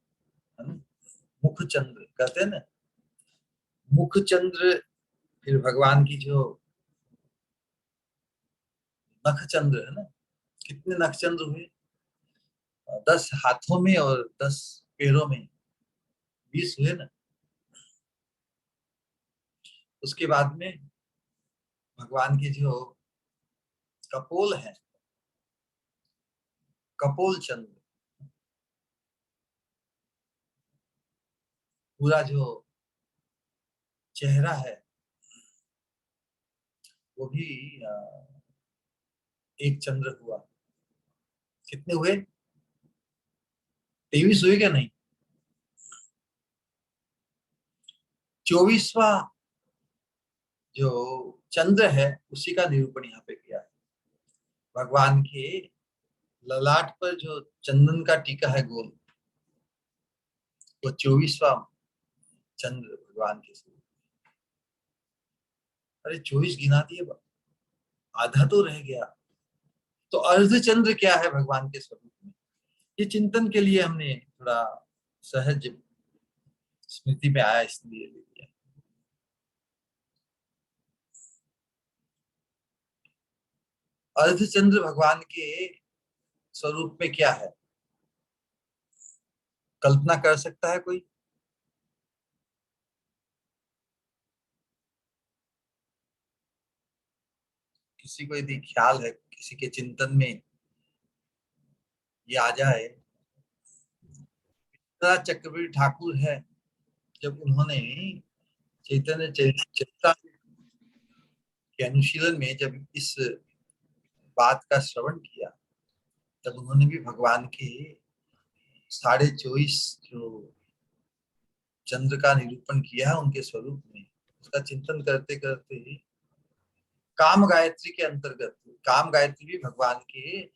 ना, मुख चंद्र कहते हैं ना, मुख चंद्र। फिर भगवान की जो नख चंद्र है ना, कितने नख चंद्र हुए? 10 हाथों में और 10 पैरों में, 20 हुए ना। उसके बाद में भगवान के जो कपोल है, कपोल चंद्र, पूरा जो चेहरा है वो भी एक चंद्र हुआ। कितने हुए? 23 हुए क्या? नहीं, 24वां जो चंद्र है उसी का निरूपण यहाँ पे किया है। भगवान के ललाट पर जो चंदन का टीका है गोल, वो 24वां चंद्र भगवान के स्वरूप। अरे 24 गिना दिए, आधा तो रह गया। तो अर्धचंद्र क्या है भगवान के स्वरूप में? ये चिंतन के लिए हमने थोड़ा सहज स्मृति में आया, इसलिए ले लिया। अर्धचंद्र भगवान के स्वरूप में क्या है? कल्पना कर सकता है कोई? किसी को यदि ख्याल है, किसी के चिंतन में ये आ जाए। चक्रवर्ती ठाकुर है, जब उन्होंने चैतन्य चरिता के अनुशीलन में जब इस बात का श्रवण किया, तब उन्होंने भी भगवान के 24.5 जो चंद्र का निरूपण किया है उनके स्वरूप में। उसका चिंतन करते करते काम गायत्री के अंतर्गत, काम गायत्री भी भगवान के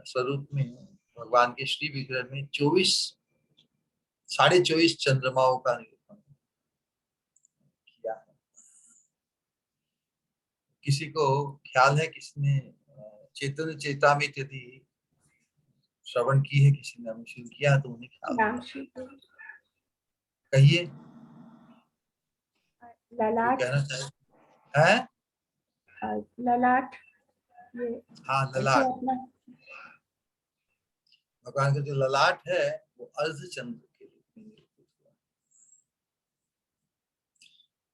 स्वरूप में, भगवान के श्री विग्रह में 24 चंद्रमाओं का निरूपण किया है। किसी को ख्याल है किसने चैतन्य चेतामृत यदि श्रवण की है, किसी ने अनुशील किया है तो उन्हें ख्याल होगा। कहिए, कोई ललाट। कहना चाहे? है ललाट, ये हाँ, ऐसे ललाट। अपना। भगवान का जो ललाट है वो अर्धचंद्र के रूप में निरूपित हुआ।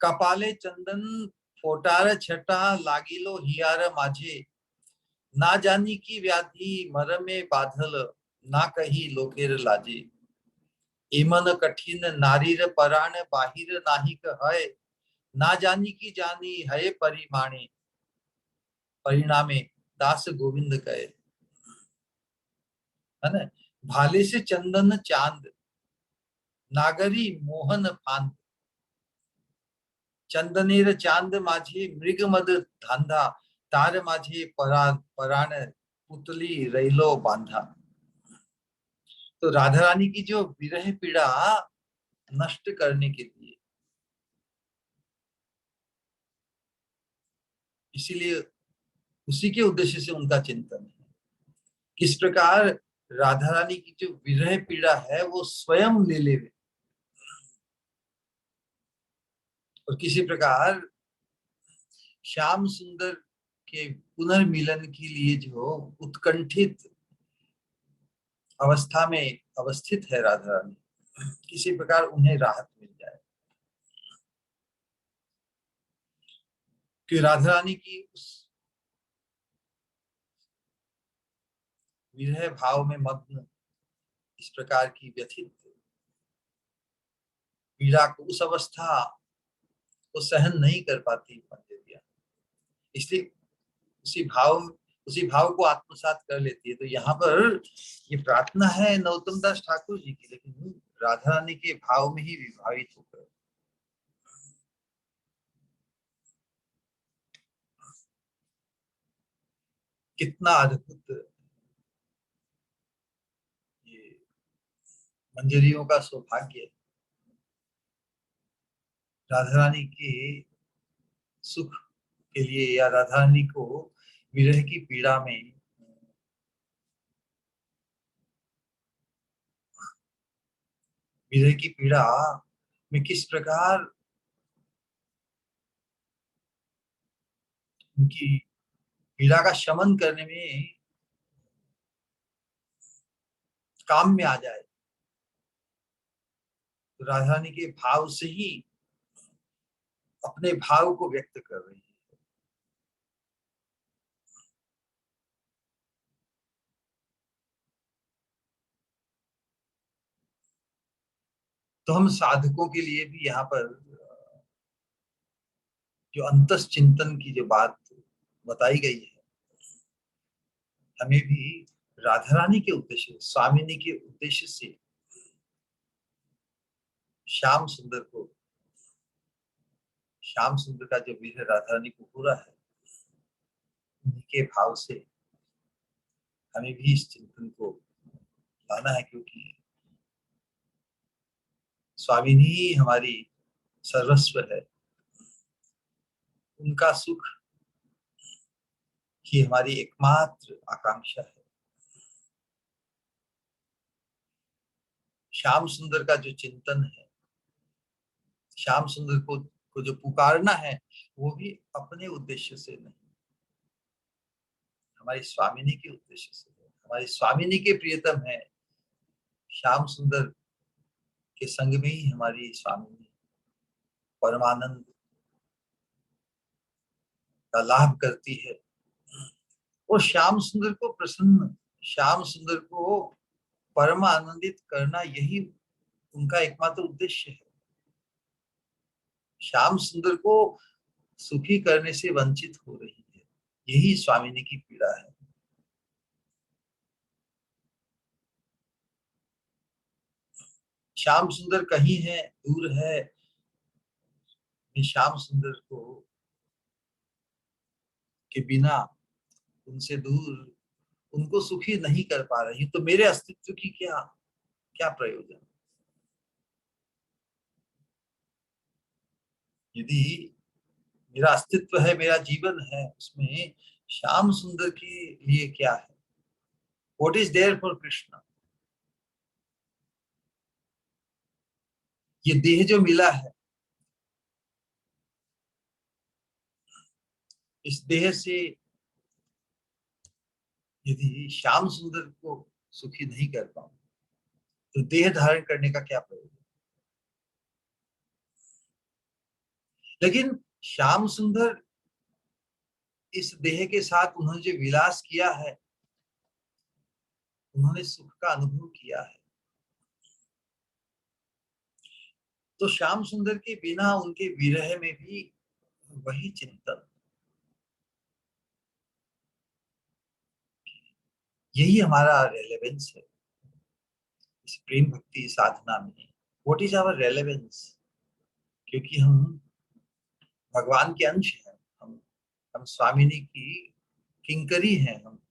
कपाले चंदन फोटार छटा लागिलो हियार माझे, ना जानी की व्याधि मर में बाधल, ना कही लोकेर लाजे। एमन कठिन नारीर पराण बाहिर नाहिक है, ना जानी की जानी है परिमाणे, परिणामे दास गोविंद कहे। है ना? भाले से चंदन चांद, नागरी मोहन फांद, चंदनेर चांद माझे मृग मद धांधा, तार माझे पराण पुतली रैलो बांधा। तो राधा रानी की जो विरह पीड़ा नष्ट करने के लिए, इसीलिए उसी के उद्देश्य से उनका चिंतन है। किस प्रकार राधा रानी की जो विरह पीड़ा है वो स्वयं ले ले, और किसी प्रकार श्याम सुंदर के पुनर्मिलन के लिए जो उत्कंठित अवस्था में अवस्थित है राधा रानी, किसी प्रकार उन्हें राहत मिल जाए। कि राधा रानी की उस विरह भाव में मग्न, इस प्रकार की व्यथित पीड़ा को, उस अवस्था को सहन नहीं कर पाती पंडित, इसलिए उसी भाव को आत्मसात कर लेती है। तो यहाँ पर ये प्रार्थना है नौतम दास ठाकुर जी की, लेकिन राधा रानी के भाव में ही विभावित होकर। कितना अद्भुत ये मंजरियों का सौभाग्य, राधा रानी के सुख के लिए या राधा रानी को विरह की पीड़ा में, विरह की पीड़ा में किस प्रकार उनकी पीड़ा का शमन करने में काम में आ जाए। तो राधा रानी के भाव से ही अपने भाव को व्यक्त कर रही है। तो हम साधकों के लिए भी यहाँ पर जो अंतस चिंतन की जो बात बताई गई है, हमें भी राधा रानी के उद्देश्य, स्वामिनी के उद्देश्य से श्याम सुंदर को, श्याम सुंदर का जो विरह राधा रानी को हो रहा है, उनके भाव से हमें भी इस चिंतन को लाना है, क्योंकि स्वामिनी ही हमारी सर्वस्व है। उनका सुख ही हमारी एकमात्र आकांक्षा है। श्याम सुंदर का जो चिंतन है, श्याम सुंदर को जो पुकारना है, वो भी अपने उद्देश्य से नहीं, हमारी स्वामिनी के उद्देश्य से है। हमारी स्वामिनी के प्रियतम है, श्याम सुंदर के संग में ही हमारी स्वामिनी परमानंद का लाभ करती है। और श्याम सुंदर को प्रसन्न, श्याम सुंदर को परम आनंदित करना, यही उनका एकमात्र उद्देश्य है। श्याम सुंदर को सुखी करने से वंचित हो रही है, यही स्वामिनी की पीड़ा है। श्याम सुंदर कहीं है, दूर है, मैं श्याम सुंदर को के बिना, उनसे दूर, उनको सुखी नहीं कर पा रही, तो मेरे अस्तित्व की क्या क्या प्रयोजन। यदि मेरा अस्तित्व है, मेरा जीवन है, उसमें श्याम सुंदर के लिए क्या है? What is there for Krishna? ये देह जो मिला है, इस देह से यदि श्याम सुंदर को सुखी नहीं कर पाऊं, तो देह धारण करने का क्या प्रयोजन? लेकिन श्याम सुंदर इस देह के साथ उन्होंने जो विलास किया है, उन्होंने सुख का अनुभव किया है, तो श्याम सुंदर के बिना उनके विरह में भी वही चिंतन, यही हमारा रेलेवेंस है इस प्रेम भक्ति साधना में। What is our relevance? क्योंकि हम भगवान के अंश हैं, हम स्वामिनी की किंकरी हैं, हम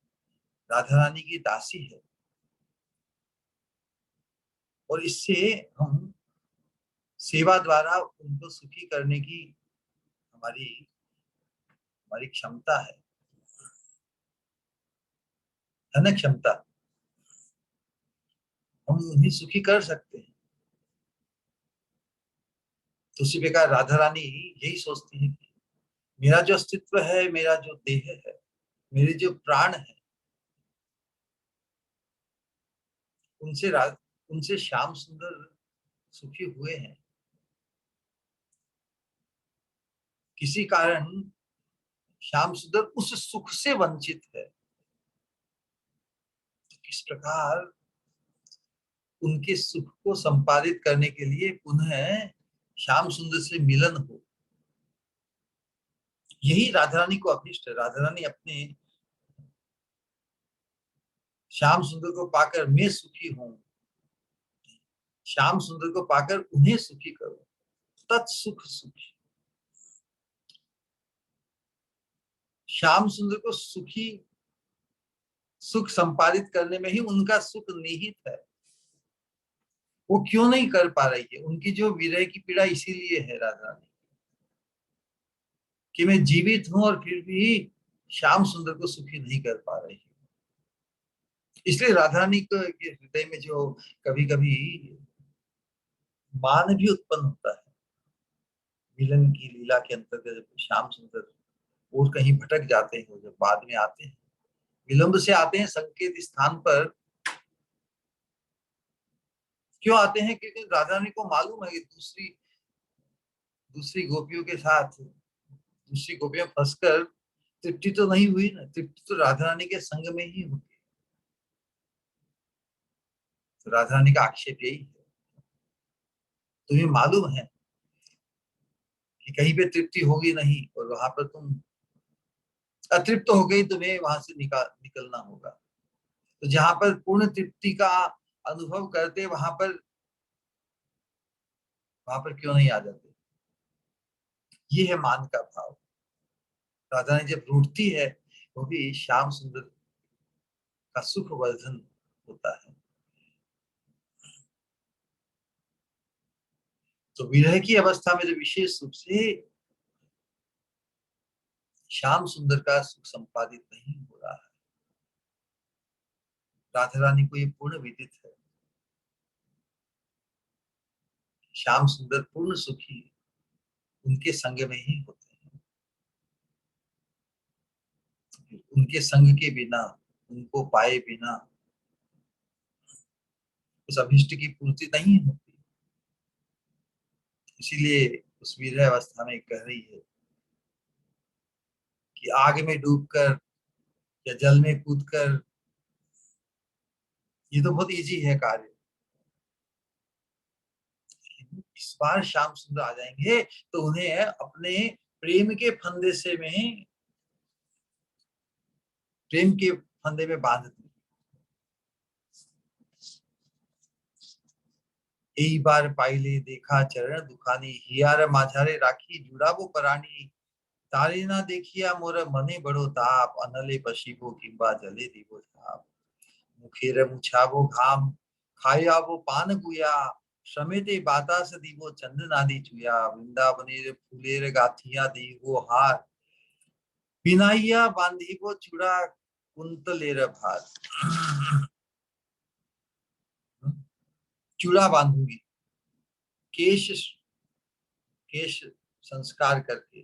राधा रानी की दासी है, और इससे हम सेवा द्वारा उनको सुखी करने की हमारी हमारी क्षमता है ना, क्षमता, हम उन्हें सुखी कर सकते हैं। तो उसी प्रकार राधा रानी यही सोचती है कि मेरा जो अस्तित्व है, मेरा जो देह है, मेरे जो प्राण है, उनसे उनसे श्याम सुंदर सुखी हुए हैं। किसी कारण श्याम सुंदर उस सुख से वंचित है, तो किस प्रकार उनके सुख को संपादित करने के लिए पुनः श्याम सुंदर से मिलन हो, यही राधा रानी को अभिष्ट है। राधा रानी अपने श्याम सुंदर को पाकर मैं सुखी हूं, श्याम सुंदर को पाकर उन्हें सुखी करो, तत्सुख सुखी। श्याम सुंदर को सुखी, सुख संपादित करने में ही उनका सुख निहित है। वो क्यों नहीं कर पा रही है? उनकी जो विरह की पीड़ा इसीलिए है राधा रानी, कि मैं जीवित हूं और फिर भी श्याम सुंदर को सुखी नहीं कर पा रही। इसलिए राधा रानी के हृदय में जो कभी कभी मान भी उत्पन्न होता है, मिलन की लीला के अंतर्गत जब श्याम सुंदर और कहीं भटक जाते हैं, जब बाद में आते हैं, विलंब से आते हैं संकेत स्थान पर, क्यों आते हैं? क्योंकि राधा रानी को मालूम है कि दूसरी दूसरी गोपियों के साथ, दूसरी गोपियां फंसकर तृप्ति तो नहीं हुई ना, तृप्ति तो राधा रानी के संग में ही होती है। तो राधा रानी का आक्षेप यही है। तुम्हें मालूम है कि कहीं पे तृप्ति होगी नहीं, और वहां पर तुम अतृप्त हो गई, तुम्हें वहां से निकलना होगा। तो जहां पर पूर्ण तृप्ति का अनुभव करते, वहां पर क्यों नहीं आ जाते? ये है मान का भाव। राधा रानी जब रूठती है, वो भी श्याम सुंदर का सुख वर्धन होता है। तो विरह की अवस्था में जो विशेष रूप से श्याम सुंदर का सुख संपादित नहीं हो रहा है, राधा रानी को ये पूर्ण विदित है। श्याम सुंदर पूर्ण सुखी उनके संग में ही होते हैं। उनके संग के बिना, उनको पाए बिना उस अभिष्ट की पूर्ति नहीं होती। इसीलिए उस विरह अवस्था में कह रही है कि आग में डूबकर या जल में कूदकर, ये तो बहुत इजी है कार्य। इस बार श्याम सुंदर आ जाएंगे तो उन्हें अपने प्रेम के फंदे से में प्रेम के फंदे में बांध दी। यही बार पाइले देखा चरण दुखानी, हियार माझारे राखी जुड़ाबो परानी, तारे ना देखिया मोर मने बड़ो ताप, अनले पशिबो किंबा जले दीबो छाप, मुखेर मुछाबो घाम खायाबो पान गुया, समेते बातास दीबो चंदनादी चुया, वृंदावनेर फूलेर गाथिया दीबो हार, बिनाइया बांधीबो चूड़ा कुंतलेर भार। चूड़ा बांधूंगी, केश केश संस्कार करके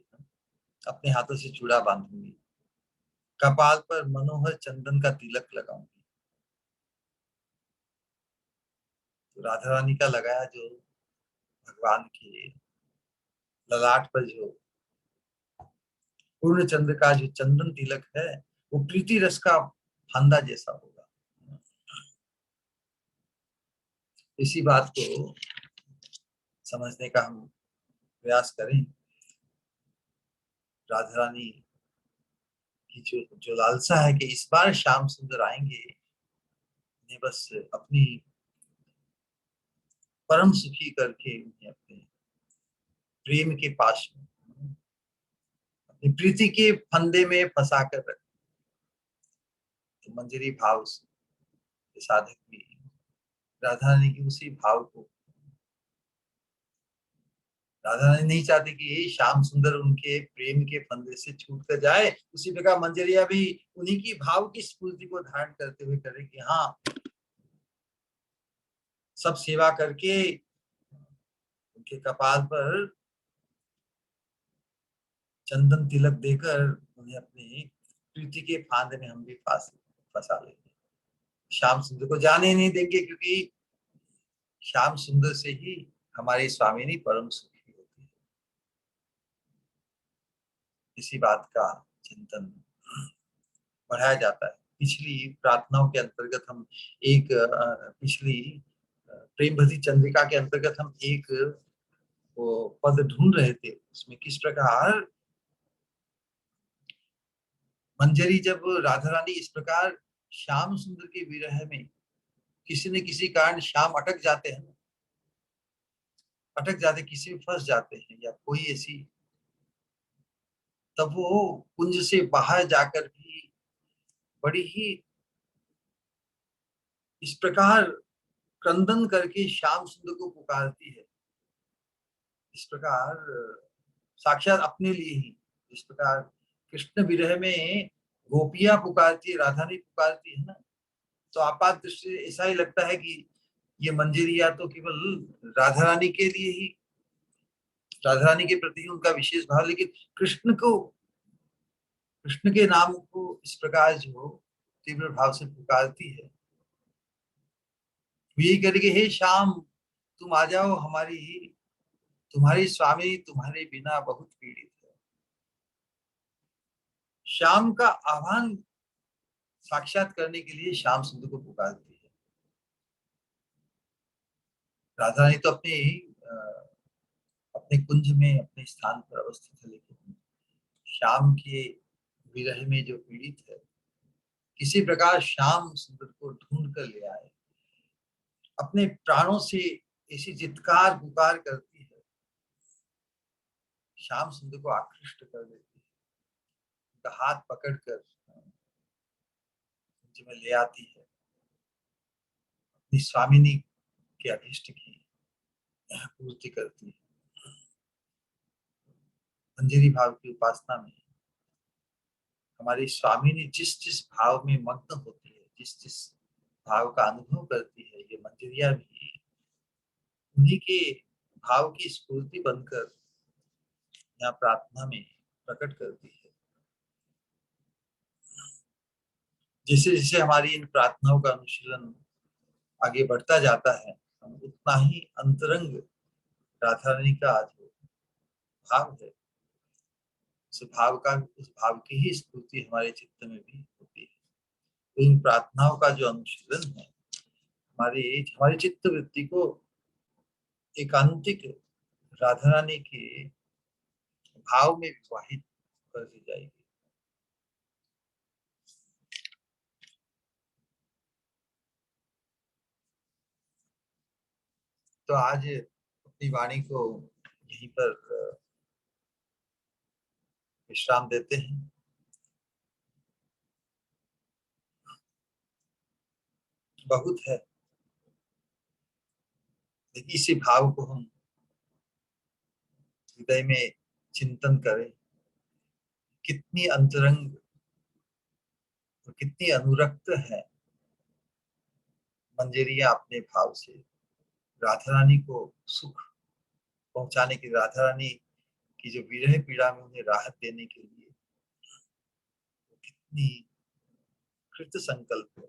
अपने हाथों से चूड़ा बांधूंगी, कपाल पर मनोहर चंदन का तिलक लगाऊंगी। तो राधा रानी का लगाया जो भगवान के ललाट पर जो पूर्ण चंद्र का जो चंदन तिलक है, वो प्रीति रस का फंदा जैसा होगा। इसी बात को समझने का हम प्रयास करें। राधा रानी की जो जो लालसा है कि इस बार श्याम सुंदर आएंगे, उन्हें बस अपनी परम सुखी करके उन्हें अपने प्रेम के पास में, अपनी प्रीति के फंदे में फंसा कर रख। तो मंजरी भाव के साधक भी राधा रानी की उसी भाव को, राधा रानी नहीं चाहती कि ये श्याम सुंदर उनके प्रेम के फंदे से छूट कर जाए। उसी प्रकार मंजरिया भी उन्हीं की भाव की स्फूर्ति को धारण करते हुए करे कि हाँ, सब सेवा करके उनके कपाल पर चंदन तिलक देकर उन्हें अपनी प्रीति के फांद में हम भी फंसा लेंगे। श्याम सुंदर को जाने नहीं देंगे, क्योंकि श्याम सुंदर से ही हमारी स्वामिनी परम सुखी होती है। इसी बात का चिंतन बढ़ाया जाता है। पिछली प्रार्थनाओं के अंतर्गत हम एक पिछली प्रेम भरी चंद्रिका के अंतर्गत हम एक वो पद ढूंढ रहे थे। उसमें किस प्रकार मंजरी, जब राधा रानी इस प्रकार श्याम सुंदर के विरह में किसी न किसी कारण श्याम अटक जाते, किसी में फंस जाते हैं या कोई ऐसी, तब वो कुंज से बाहर जाकर भी बड़ी ही इस प्रकार क्रंदन करके श्याम सुंदर को पुकारती है। इस प्रकार साक्षात अपने लिए ही, इस प्रकार कृष्ण विरह में गोपियां पुकारती है, राधा नहीं पुकारती है ना। तो आपात दृष्टि से ऐसा ही लगता है कि ये मंजरिया तो केवल राधा रानी के लिए ही, राधा रानी के प्रति ही उनका विशेष भाव, लेकिन कृष्ण के नाम को इस प्रकार जो तीव्र भाव से पुकारती है, यही करके हे श्याम तुम आ जाओ, तुम्हारी स्वामी तुम्हारे बिना बहुत पीड़ित है। श्याम का आह्वान साक्षात करने के लिए श्याम सुंदर को पुकारती है। राधा रानी तो अपनी अपने कुंज में अपने स्थान पर अवस्थित है, लेकिन श्याम के विरह में जो पीड़ित है, किसी प्रकार श्याम सुंदर को ढूंढ कर ले आए। अपने प्राणों से ऐसी चित्कार पुकार करती है, श्याम सुंदर को आकृष्ट कर देती है, उनका हाथ पकड़कर कुंज में ले आती है, अपनी स्वामिनी के अभिष्ट की पूर्ति करती है। मंजरी भाव की उपासना में हमारी स्वामिनी जिस जिस भाव में मग्न होती है, जिस जिस भाव का अनुभव करती है, ये मंजरिया भी उन्हीं के भाव की स्फूर्ति बनकर यहाँ प्रार्थना में प्रकट करती है। जैसे जैसे हमारी इन प्रार्थनाओं का अनुशीलन आगे बढ़ता जाता है, हम उतना ही अंतरंग राधा रानी का जो भाव है, उस भाव की ही स्फूर्ति हमारे चित्त में भी होती है। तो इन प्रार्थनाओं का जो अनुशीलन है, हमारी चित्त वृत्ति को एकांतिक राधा रानी के भाव में विवाहित कर दी जाएगी। तो आज अपनी वाणी को यहीं पर विश्राम देते हैं। बहुत है, लेकिन इसी भाव को हम हृदय में चिंतन करें, कितनी अंतरंग और कितनी अनुरक्त है मंजरियां अपने भाव से राधा रानी को सुख पहुंचाने की, राधा रानी की जो विरह पीड़ा में उन्हें राहत देने के लिए कितनी कृत संकल्प है।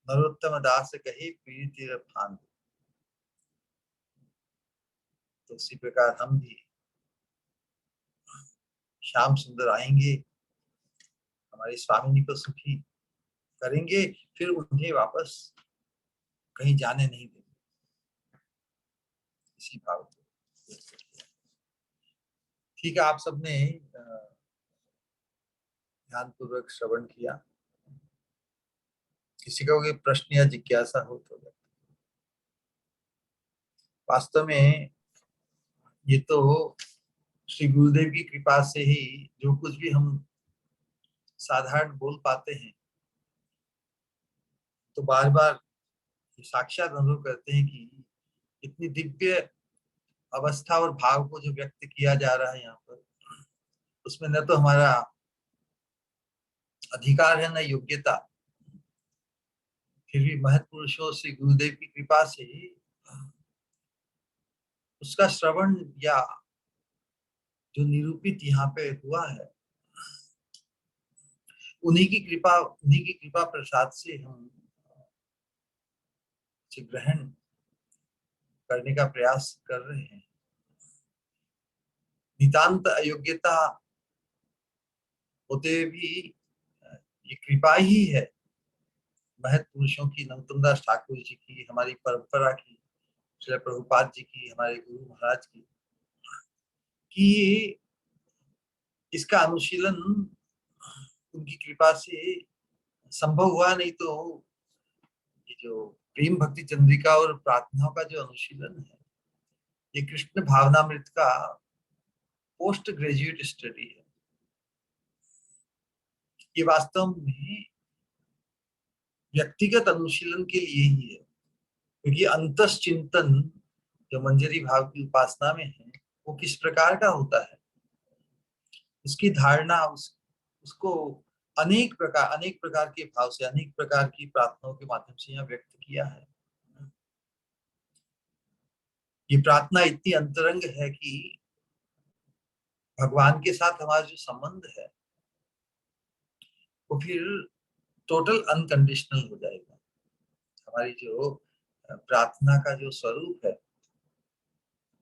नरोत्तम दास कहे पीड़ित फांद। तो उसी प्रकार हम भी श्याम सुंदर आएंगे, हमारी स्वामिनी को सुखी करेंगे, फिर उन्हें वापस कहीं जाने नहीं देंगे। इसी भाव को ठीक है, आप सबने ध्यानपूर्वक श्रवण किया। किसी का कोई प्रश्न या जिज्ञासा हो तो वास्तव में ये तो श्री गुरुदेव की कृपा से ही जो कुछ भी हम साधारण बोल पाते हैं, तो बार बार साक्षात अनुभव करते हैं कि इतनी दिव्य अवस्था और भाव को जो व्यक्त किया जा रहा है यहाँ पर, उसमें न तो हमारा अधिकार है न योग्यता, फिर भी महत्पुरुषों से गुरुदेव की कृपा से उसका श्रवण या जो निरूपित यहाँ पे हुआ है, उन्हीं की कृपा प्रसाद से हम ग्रहण करने का प्रयास कर रहे हैं। नितांत अयोग्यता होते भी ये कृपा ही है महत्पुरुषों की, नरोत्तम दास ठाकुर जी की, हमारी परंपरा की, श्री प्रभुपाद जी की, हमारे गुरु महाराज की, कि इसका अनुशीलन उनकी कृपा से संभव हुआ। नहीं तो ये जो प्रेम भक्ति चंद्रिका और प्रार्थनाओं का जो अनुशीलन है, ये कृष्ण भावनामृत का पोस्ट ग्रेजुएट स्टडी है। ये वास्तव में व्यक्तिगत अनुशीलन के लिए ही है, क्योंकि अंतस चिंतन जो मंजरी भाव की उपासना में है, वो किस प्रकार का होता है, उसकी धारणा उसको अनेक प्रकार के भाव से, अनेक प्रकार की प्रार्थनाओं के माध्यम से यहाँ व्यक्त किया है। ये प्रार्थना इतनी अंतरंग है कि भगवान के साथ हमारा जो संबंध है वो फिर टोटल अनकंडीशनल हो जाएगा। हमारी जो प्रार्थना का जो स्वरूप है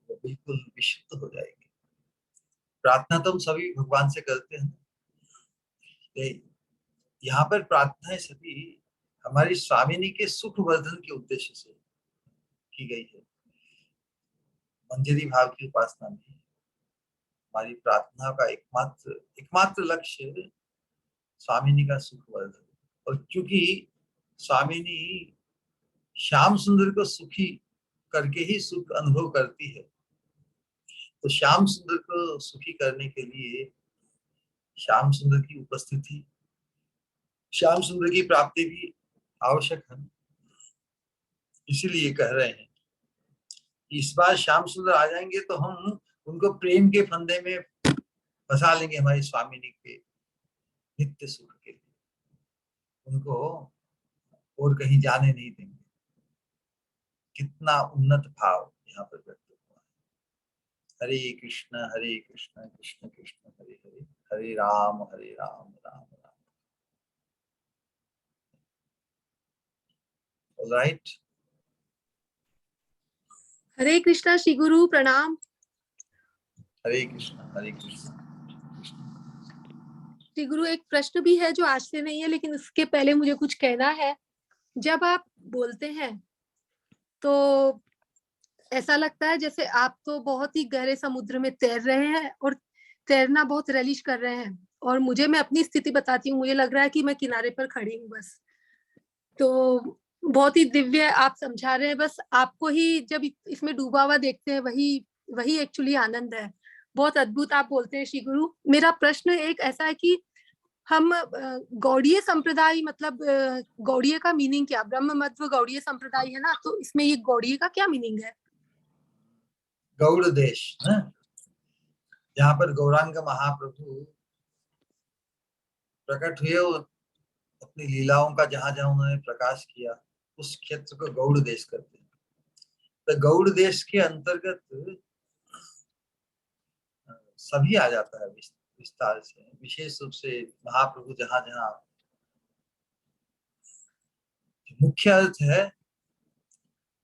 वो बिल्कुल विशुद्ध हो जाएगी। प्रार्थना तो हम सभी भगवान से करते हैं, यहाँ पर प्रार्थनाएं सभी हमारी स्वामिनी के सुख वर्धन के उद्देश्य से, की गई है। मंजरी भाव की उपासना में हमारी प्रार्थना का एकमात्र लक्ष्य स्वामिनी का सुख वर्धन। और क्योंकि स्वामिनी श्याम सुंदर को सुखी करके ही सुख अनुभव करती है, तो श्याम सुंदर को सुखी करने के लिए श्याम सुंदर की उपस्थिति, श्याम सुंदर की प्राप्ति भी आवश्यक है। इसीलिए कह रहे हैं कि इस बार श्याम सुंदर आ जाएंगे तो हम उनको प्रेम के फंदे में फंसा लेंगे, हमारी स्वामिनी के नित्य सुख के लिए, उनको और कहीं जाने नहीं देंगे। कितना उन्नत भाव यहाँ पर व्यक्त हुआ है। हरे कृष्ण कृष्ण कृष्ण हरे हरे, हरे राम राम राम। ऑलराइट। हरे कृष्णा श्री गुरु, प्रणाम। हरे कृष्ण श्री गुरु, एक प्रश्न भी है जो आज से नहीं है, लेकिन उसके पहले मुझे कुछ कहना है। जब आप बोलते हैं तो ऐसा लगता है जैसे आप तो बहुत ही गहरे समुद्र में तैर रहे हैं और तैरना बहुत रलिश कर रहे हैं, और मैं अपनी स्थिति बताती हूँ, मुझे लग रहा है कि मैं किनारे पर खड़ी हूँ बस। तो बहुत ही दिव्य आप समझा रहे हैं, बस आपको ही जब इसमें डूबा हुआ देखते हैं वही एक्चुअली आनंद है। बहुत अद्भुत आप बोलते हैं श्री गुरु। मेरा प्रश्न एक ऐसा है कि हम गौड़ीय संप्रदाय, मतलब गौड़ीय का मीनिंग क्या? ब्रह्म मध्व गौड़ीय संप्रदाय है ना, तो इसमें ये गौड़ीय का क्या मीनिंग है? गौड़ देश ना, जहाँ पर गौरांग महाप्रभु प्रकट हुए और अपनी लीलाओं का जहां जहां उन्होंने प्रकाश किया, उस क्षेत्र को गौड़ देश कहते हैं। तो गौड़ देश के अंतर्गत सभी आ जाता है विस्तार से। विशेष रूप से महाप्रभु जहां जहां, मुख्य अर्थ है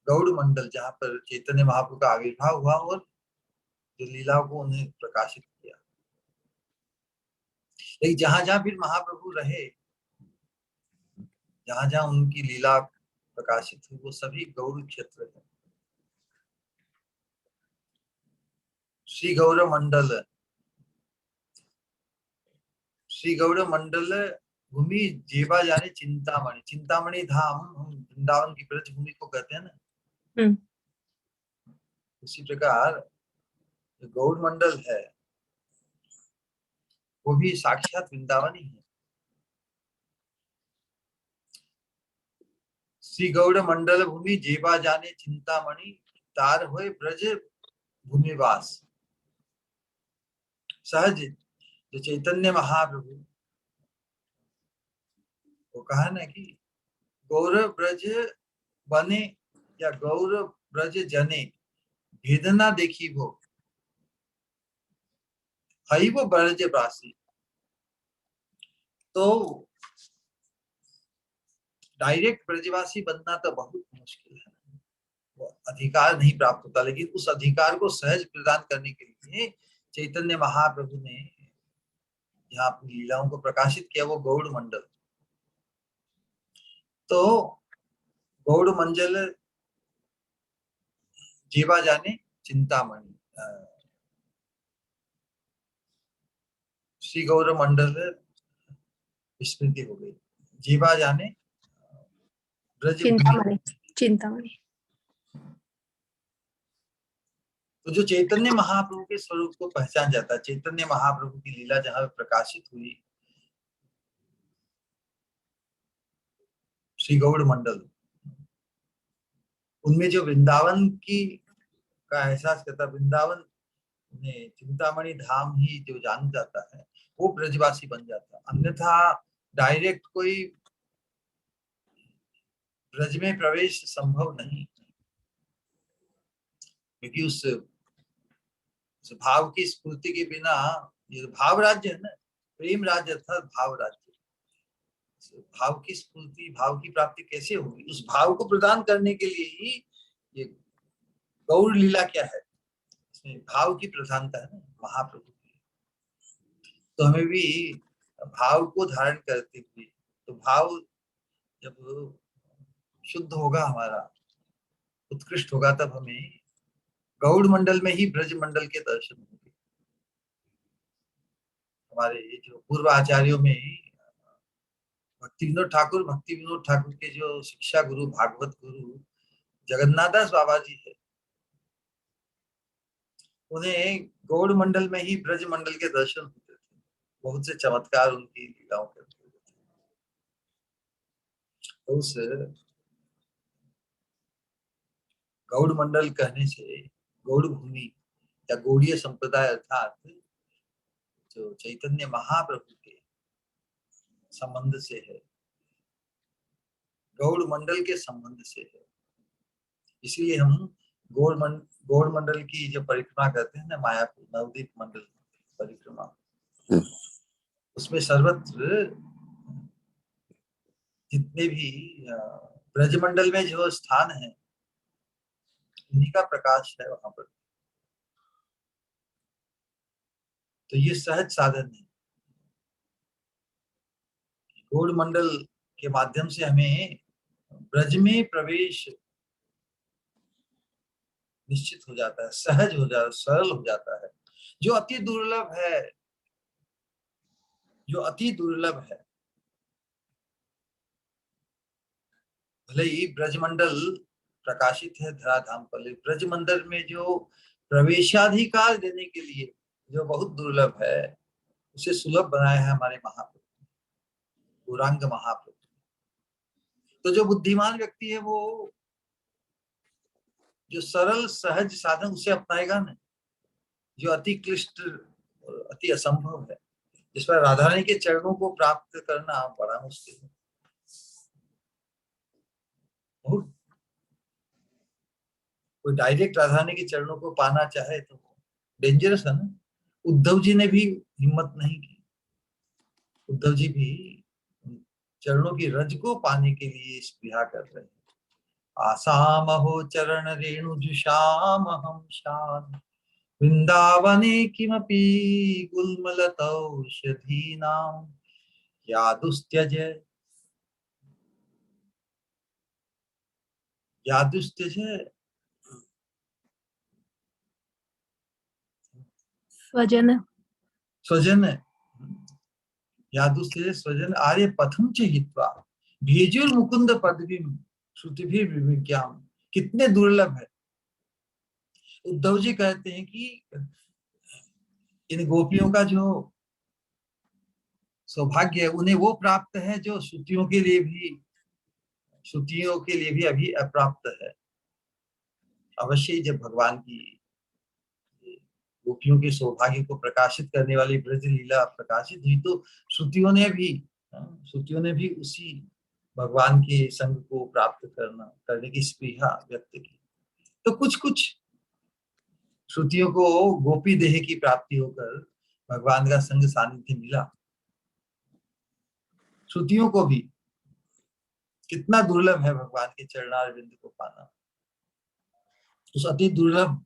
गौड़ मंडल, जहां पर चैतन्य महाप्रभु का आविर्भाव हुआ और जो लीलाओं को उन्हें प्रकाशित किया। लेकिन जहां जहां फिर महाप्रभु रहे, जहां जहां उनकी लीला प्रकाशित हुई, वो सभी गौड़ क्षेत्र है। श्री गौर मंडल, श्री गौड़ मंडल भूमि जेबा जाने चिंतामणि, चिंतामणि धाम हम वृंदावन की ब्रज भूमि को कहते हैं ना। उसी प्रकार जो गौड़ मंडल है वो भी साक्षात वृंदावन ही है। श्री गौड़ मंडल भूमि जेबा जाने चिंतामणि, तार होए ब्रज भूमिवास। सहज जो चैतन्य महाप्रभु वो कहा ना कि गौर ब्रज बने या गौर ब्रज जने, भेद ना देखी वो, हई वो ब्रज वासी। तो डायरेक्ट ब्रजवासी बनना तो बहुत मुश्किल है, वो अधिकार नहीं प्राप्त होता। लेकिन उस अधिकार को सहज प्रदान करने के लिए चैतन्य महाप्रभु ने यहाँ अपनी लीलाओं को प्रकाशित किया, वो गौड़ मंडल। तो गौड़ मंडल जेबा जाने चिंतामणि, श्री गौर मंडल विस्मृति हो गई, जीवा जाने ब्रज चिंतामणि, चिंतामणि। तो जो चैतन्य महाप्रभु के स्वरूप को पहचान जाता है, चैतन्य महाप्रभु की लीला जहां प्रकाशित हुई, श्री गौड़ मंडल, उनमें जो वृंदावन की का एहसास करता, वृंदावन में चिंतामणि धाम ही जो जान जाता है, वो ब्रजवासी बन जाता। अन्यथा डायरेक्ट कोई ब्रज में प्रवेश संभव नहीं, क्योंकि उस भाव की स्फूर्ति के बिना, ये भाव राज्य है ना, प्रेम राज्य अर्थात भाव राज्य, भाव की स्फूर्ति, भाव की प्राप्ति कैसे होगी? उस भाव को प्रदान करने के लिए ही ये गौड़ लीला क्या है, इसमें भाव की प्रधानता है ना, महाप्रभु की। तो हमें भी भाव को धारण करते हुए, तो भाव जब शुद्ध होगा हमारा, उत्कृष्ट होगा तब हमें गौड़ मंडल में ही ब्रज मंडल के दर्शन होंगे। हमारे जो पूर्व आचार्यों में भक्ति विनोद ठाकुर के जो शिक्षा गुरु भागवत गुरु जगन्नाथ दास बाबा जी है, उन्हें गौड़ मंडल में ही ब्रज मंडल के दर्शन होते थे। बहुत से चमत्कार उनकी लीलाओं के होते थे। तो उस गौड़ मंडल कहने से गौड़ भूमि या गौड़ीय संप्रदाय अर्थात जो चैतन्य महाप्रभु के संबंध से है, गौड़ मंडल के संबंध से है। इसलिए हम गौड़ मंडल की जो परिक्रमा करते हैं ना, मायापुर नवदीप मंडल परिक्रमा, उसमें सर्वत्र जितने भी ब्रजमंडल में जो स्थान है उन्हीं का प्रकाश है वहां पर। तो ये सहज साधन है। गौड़ मंडल के माध्यम से हमें ब्रज में प्रवेश निश्चित हो जाता है, सहज हो जाता है, सरल हो जाता है, जो अति दुर्लभ है, जो अति दुर्लभ है। भले ही ब्रजमंडल प्रकाशित है धराधाम पर, ब्रज मंदिर में जो प्रवेशाधिकार देने के लिए जो बहुत दुर्लभ है, उसे सुलभ बनाया है हमारे महाप्रभु, गौरांग महाप्रभु। तो जो बुद्धिमान व्यक्ति है वो जो सरल सहज साधन उसे अपनाएगा ना। जो अति क्लिष्ट और अति असंभव है, जिस पर राधा रानी के चरणों को प्राप्त करना बड़ा मुश्किल है, बहुत। कोई डायरेक्ट राधा रानी के चरणों को पाना चाहे तो डेंजरस है ना। उद्धव जी ने भी हिम्मत नहीं की। उद्धव जी भी चरणों की रज को पाने के लिए स्पृहा कर रहे हैं। आसाम हो चरण रेणु जुषाम हम शान वृंदावने किमपि गुल्मलतौषधीनां यादुस्त्यज स्वजन स्वजन यादुस्त्यज स्वजन आर्य पथम च हित्वा भेजुर मुकुंद पदवीम श्रुतिभिर विज्ञान। कितने दुर्लभ है। उद्धव जी कहते हैं कि इन गोपियों का जो सौभाग्य है उन्हें वो प्राप्त है जो श्रुतियों के लिए भी अभी अप्राप्त है। अवश्य ही जब भगवान की गोपियों के सौभाग्य को प्रकाशित करने वाली ब्रज लीला प्रकाशित हुई तो श्रुतियों ने भी उसी भगवान के संग को प्राप्त करने की स्पृहा व्यक्त की। तो कुछ कुछ श्रुतियों को गोपी देह की प्राप्ति होकर भगवान का संग सानिध्य मिला। श्रुतियों को भी कितना दुर्लभ है भगवान के चरणारविंद को पाना। उस अति दुर्लभ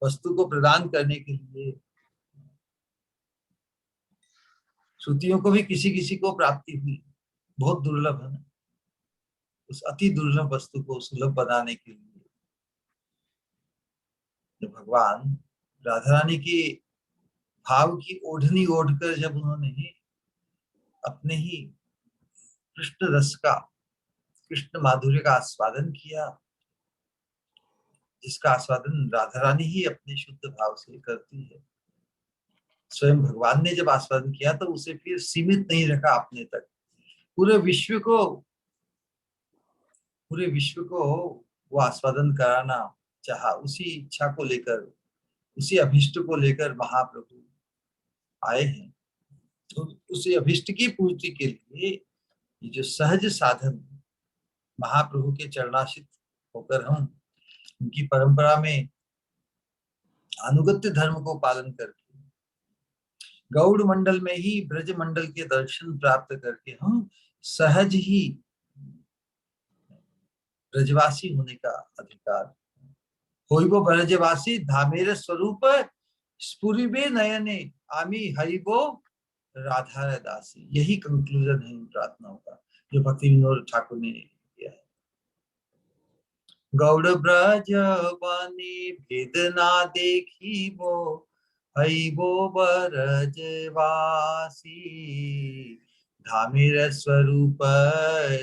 वस्तु को प्रदान करने के लिए श्रुतियों को भी किसी किसी को प्राप्ति हुई। बहुत दुर्लभ है ना। उस अति दुर्लभ वस्तु को सुलभ बनाने के लिए जब भगवान राधा रानी की भाव की ओढ़नी ओढ़कर जब उन्होंने अपने ही कृष्ण रस का, कृष्ण माधुर्य का आस्वादन किया, जिसका आस्वादन राधा रानी ही अपने शुद्ध भाव से करती है। स्वयं भगवान ने जब आस्वादन किया तो उसे फिर सीमित नहीं रखा अपने तक, पूरे विश्व को वो आस्वादन कराना चाहा। उसी इच्छा को लेकर, उसी अभिष्ट को लेकर महाप्रभु आए हैं। तो उसी अभिष्ट की पूर्ति के लिए ये जो सहज साधन महाप्रभु के चरणाश्रित होकर हम उनकी परंपरा में अनुगत्य धर्म को पालन करके गौड़ मंडल में ही ब्रज मंडल के दर्शन प्राप्त करके हम सहज ही ब्रजवासी होने का अधिकार। होइबो ब्रजवासी धामेर स्वरूप स्फुरिबे नयने आमी हरिबो राधा दासी। यही कंक्लूजन है इन प्रार्थनाओं का जो भक्ति विनोद ठाकुर ने किया है। गौड़ ब्रज बनी भेद ना देखी वो, हई वो ब्रजवासी। धामेर स्वरूप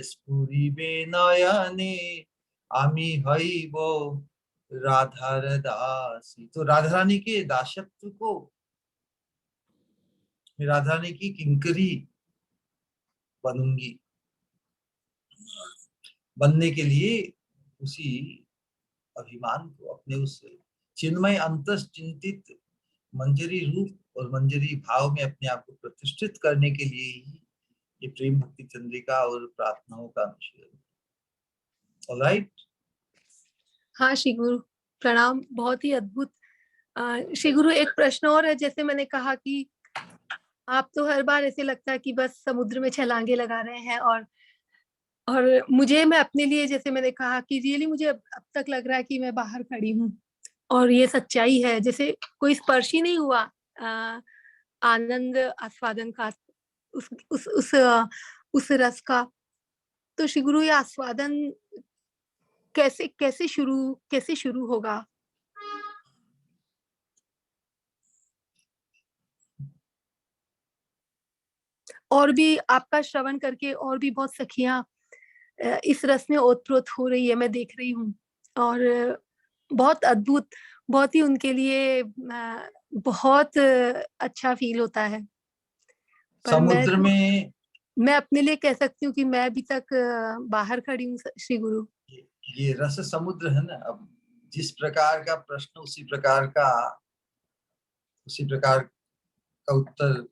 स्फुरिबे नयने, आमी हई वो राधार दासी। तो राधा रानी के दासत्व को, मैं राधा रानी की किंकरी बनूंगी, बनने के लिए उसी अभिमान को, अपने उस चिन्मय अंतस चिंतित मंजरी रूप और मंजरी भाव में अपने आप को प्रतिष्ठित करने के लिए ही ये प्रेम भक्ति चंद्रिका और प्रार्थनाओं का अनुशीलन। ऑलराइट। हाँ श्री गुरु, प्रणाम, बहुत ही अद्भुत। श्री गुरु, एक प्रश्न और है। जैसे मैंने कहा कि आप तो हर बार ऐसे लगता है कि बस समुद्र में छलांगे लगा रहे हैं, और मुझे, मैं अपने लिए, जैसे मैंने कहा कि रियली मुझे अब तक लग रहा है कि मैं बाहर खड़ी हूँ, और ये सच्चाई है। जैसे कोई स्पर्श ही नहीं हुआ आनंद आस्वादन का, उस रस का। तो श्री गुरु, ये आस्वादन कैसे शुरू होगा? और भी आपका श्रवण करके और भी बहुत सखियां इस रस में ओतप्रोत हो रही है, मैं देख रही हूँ। और बहुत अद्भुत, बहुत ही उनके लिए बहुत अच्छा फील होता है। पर समुद्र में मैं अपने लिए कह सकती हूँ कि मैं अभी तक बाहर खड़ी हूँ श्री गुरु। ये रस समुद्र है ना। अब जिस प्रकार का प्रश्न उसी प्रकार का उत्तर।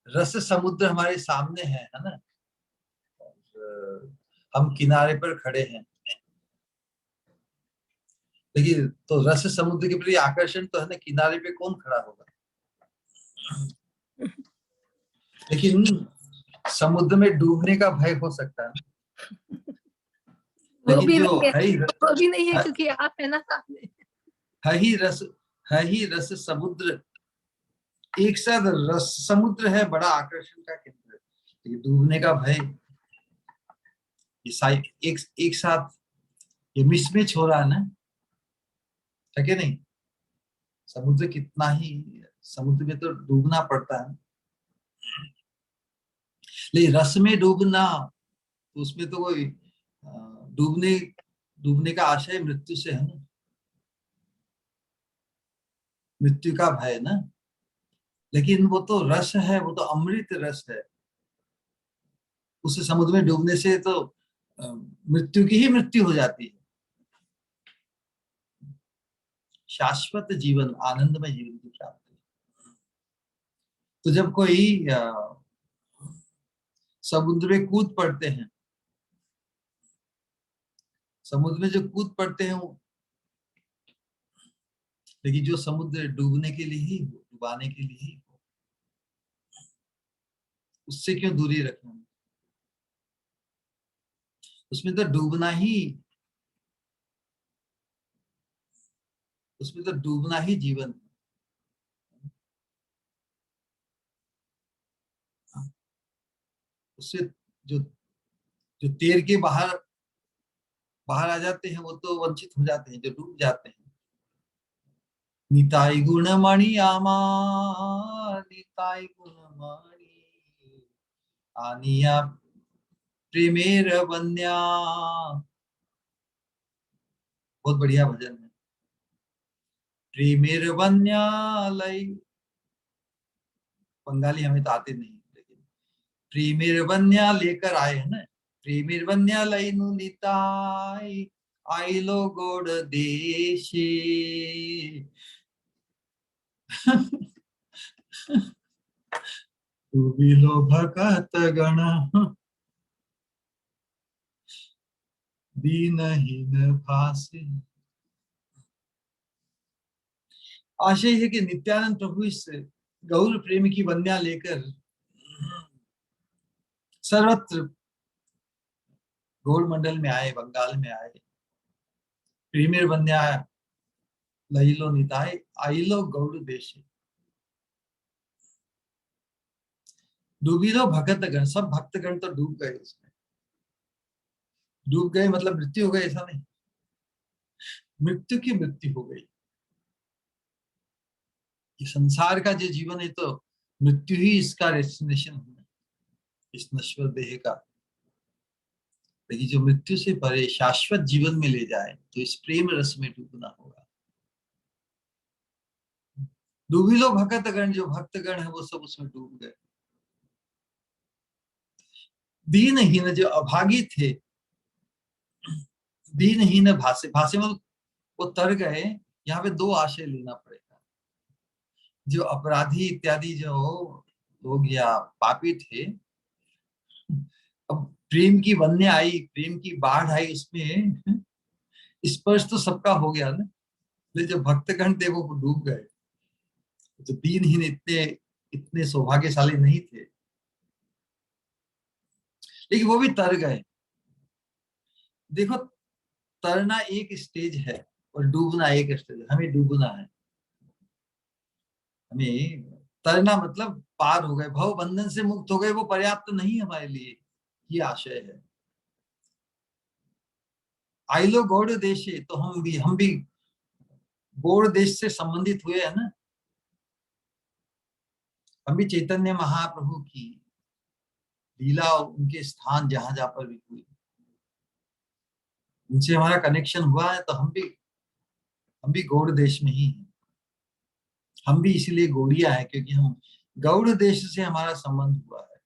रस समुद्र हमारे सामने है ना। और हम किनारे पर खड़े हैं, लेकिन तो रस समुद्र के प्रति आकर्षण तो है ना, किनारे पे कौन खड़ा होगा। लेकिन समुद्र में डूबने का भय हो सकता है। वो लेकिन भी जो नहीं है, है ही वो भी नहीं है, क्योंकि आप है ना सामने। है ही रस समुद्र, एक साथ रस समुद्र है, बड़ा आकर्षण का केंद्र है। लेकिन डूबने का भय, ये एक साथ ये मिसमैच हो रहा है ना, है कि नहीं। समुद्र कितना ही, समुद्र में तो डूबना पड़ता है, लेकिन रस में डूबना, तो उसमें तो कोई डूबने डूबने का आशय मृत्यु से है ना, मृत्यु का भय ना। लेकिन वो तो रस है, वो तो अमृत रस है। उस समुद्र में डूबने से तो मृत्यु की ही मृत्यु हो जाती है। शाश्वत जीवन, आनंदमय जीवन की प्राप्ति। तो जब कोई समुद्र में कूद पड़ते हैं, समुद्र में जो कूद पड़ते हैं वो, लेकिन जो समुद्र डूबने के लिए ही हो, डुबाने के लिए ही हो, उससे क्यों दूरी रखना। उसमें तो डूबना ही, उसमें तो डूबना ही जीवन है। उससे जो जो तैर के बाहर बाहर आ जाते हैं, वो तो वंचित हो जाते हैं, जो डूब जाते हैं। निताई गुणमणि आमा, निताई गुणमणि आनिया प्रेमेर बन्या। बहुत बढ़िया भजन है। प्रेमेर बन्या लई, बंगाली हमें तो आते नहीं, लेकिन प्रेमेर बन्या लेकर आए हैं ना। प्रेमेर बन्या लई नु निताई, आइलो गोड़ देशे। डूबिलो भगत गण, दीनहीन भासे। आशय है कि नित्यानंद प्रभु इस गौर प्रेम की वन्या लेकर सर्वत्र गौर मंडल में आए, बंगाल में आए। प्रेमेर वन्या लइलो निताय, आइलो गौड़ देशे। डूबिलो भगत गण, सब भक्तगण तो डूब गए उसमें। डूब गए मतलब मृत्यु हो गई ऐसा नहीं, मृत्यु की मृत्यु हो गई। ये संसार का जो जीवन है तो मृत्यु ही इसका डेस्टिनेशन है, इस नश्वर देह का। लेकिन जो मृत्यु से परे शाश्वत जीवन में ले जाए तो इस प्रेम रस में डूबना होगा। डूबी लो भक्तगण, जो भक्तगण है वो सब उसमें डूब गए। दीनहीन जो अभागी थे, दीनहीन भासे, भासे मतलब वो तर गए। यहाँ पे दो आशय लेना पड़ेगा। जो अपराधी इत्यादि जो लोग या पापी थे, अब प्रेम की वन्य आई, प्रेम की बाढ़ आई, उसमें स्पर्श तो सबका हो गया ना। लेकिन जो भक्तगण थे वो डूब गए। तो दीनहीन इतने इतने सौभाग्यशाली नहीं थे, लेकिन वो भी तर गए। देखो, तरना एक स्टेज है और डूबना एक स्टेज है। हमें डूबना है, हमें तरना मतलब पार हो गए, भव बंधन से मुक्त हो गए, वो पर्याप्त नहीं हमारे लिए, ये आशय है। आइलो गौड़ देशे, तो हम भी गौड़ देश से संबंधित हुए है ना। हम भी चैतन्य महाप्रभु की लीला और उनके स्थान जहां जहां पर भी हुई, उनसे हमारा कनेक्शन हुआ है, तो हम भी गौड़ देश में ही हैं। हम भी इसीलिए गौड़िया है, क्योंकि हम गौड़ देश से हमारा संबंध हुआ है।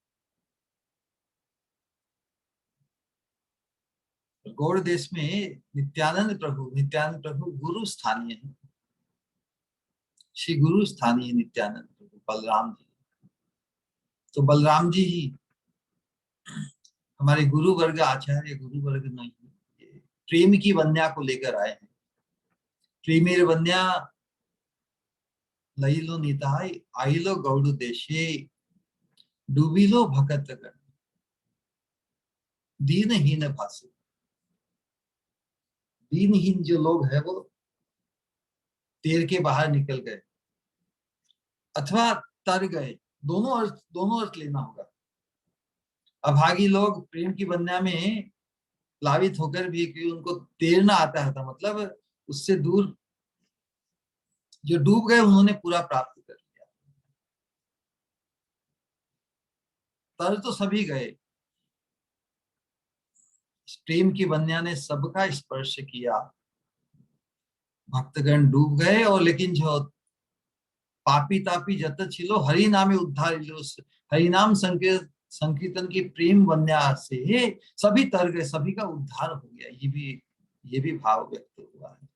गौड़ देश में नित्यानंद प्रभु गुरु स्थानीय है। श्री गुरु स्थानीय नित्यानंद प्रभु बलराम जी। तो बलराम जी ही हमारे गुरु वर्ग, आचार्य गुरु वर्ग नहीं, प्रेम की वन्या को लेकर आए हैं। प्रेमेर वन्या लईलो निताय, आइलो गौड़ देशे, डूबिलो भगत गण, दीनहीन भासे। दीनहीन जो लोग हैं वो तेर के बाहर निकल गए अथवा तर गए, दोनों अर्थ लेना होगा। अभागी लोग प्रेम की वन्या में प्लावित होकर भी, कि उनको तैरना आता है, था मतलब उससे दूर जो डूब गए उन्होंने पूरा प्राप्त कर लिया। तर तो सभी गए, प्रेम की वन्या ने सबका स्पर्श किया, भक्तगण डूब गए। और लेकिन जो पापी तापी जत छिलो हरि नामे उद्धार लो, हरि नाम संकीर्तन की प्रेम वन्या से सभी तर गए, सभी का उद्धार हो गया। ये भी भाव व्यक्त हुआ है।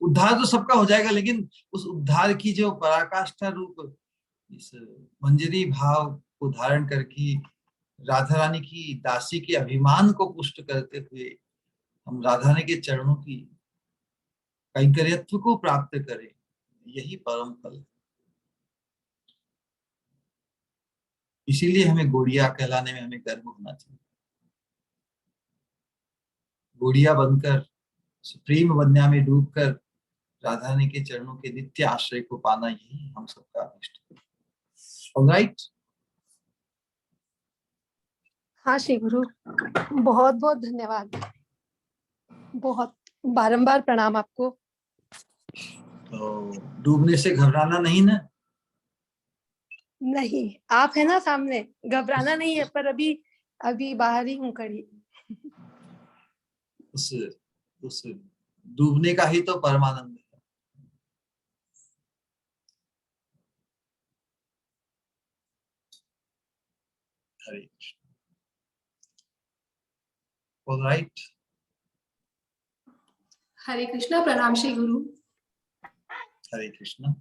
उद्धार तो सबका हो जाएगा, लेकिन उस उद्धार की जो पराकाष्ठा रूप इस मंजरी भाव को धारण करके राधा रानी की दासी के अभिमान को पुष्ट करते हुए हम राधा रानी के चरणों की कैंकर्यत्व को प्राप्त करें, यही परम फल है। इसीलिए हमें गोड़िया कहलाने में हमें गर्व होना चाहिए। गोड़िया बनकर प्रेम वन्या में डूबकर राधा रानी के चरणों के नित्य आश्रय को पाना, यही हम सबका अभिष्ट है। ऑलराइट। हाँ श्री गुरु, बहुत बहुत धन्यवाद, बहुत बारंबार प्रणाम आपको। तो डूबने से घबराना नहीं ना। नहीं, आप है ना सामने, घबराना नहीं है, पर अभी अभी बाहर ही हूँ खड़ी। उस डूबने का ही तो परमानंद है। हरे कृष्ण। ऑलराइट। हरे कृष्णा, प्रणाम श्री गुरु। हरे कृष्णा।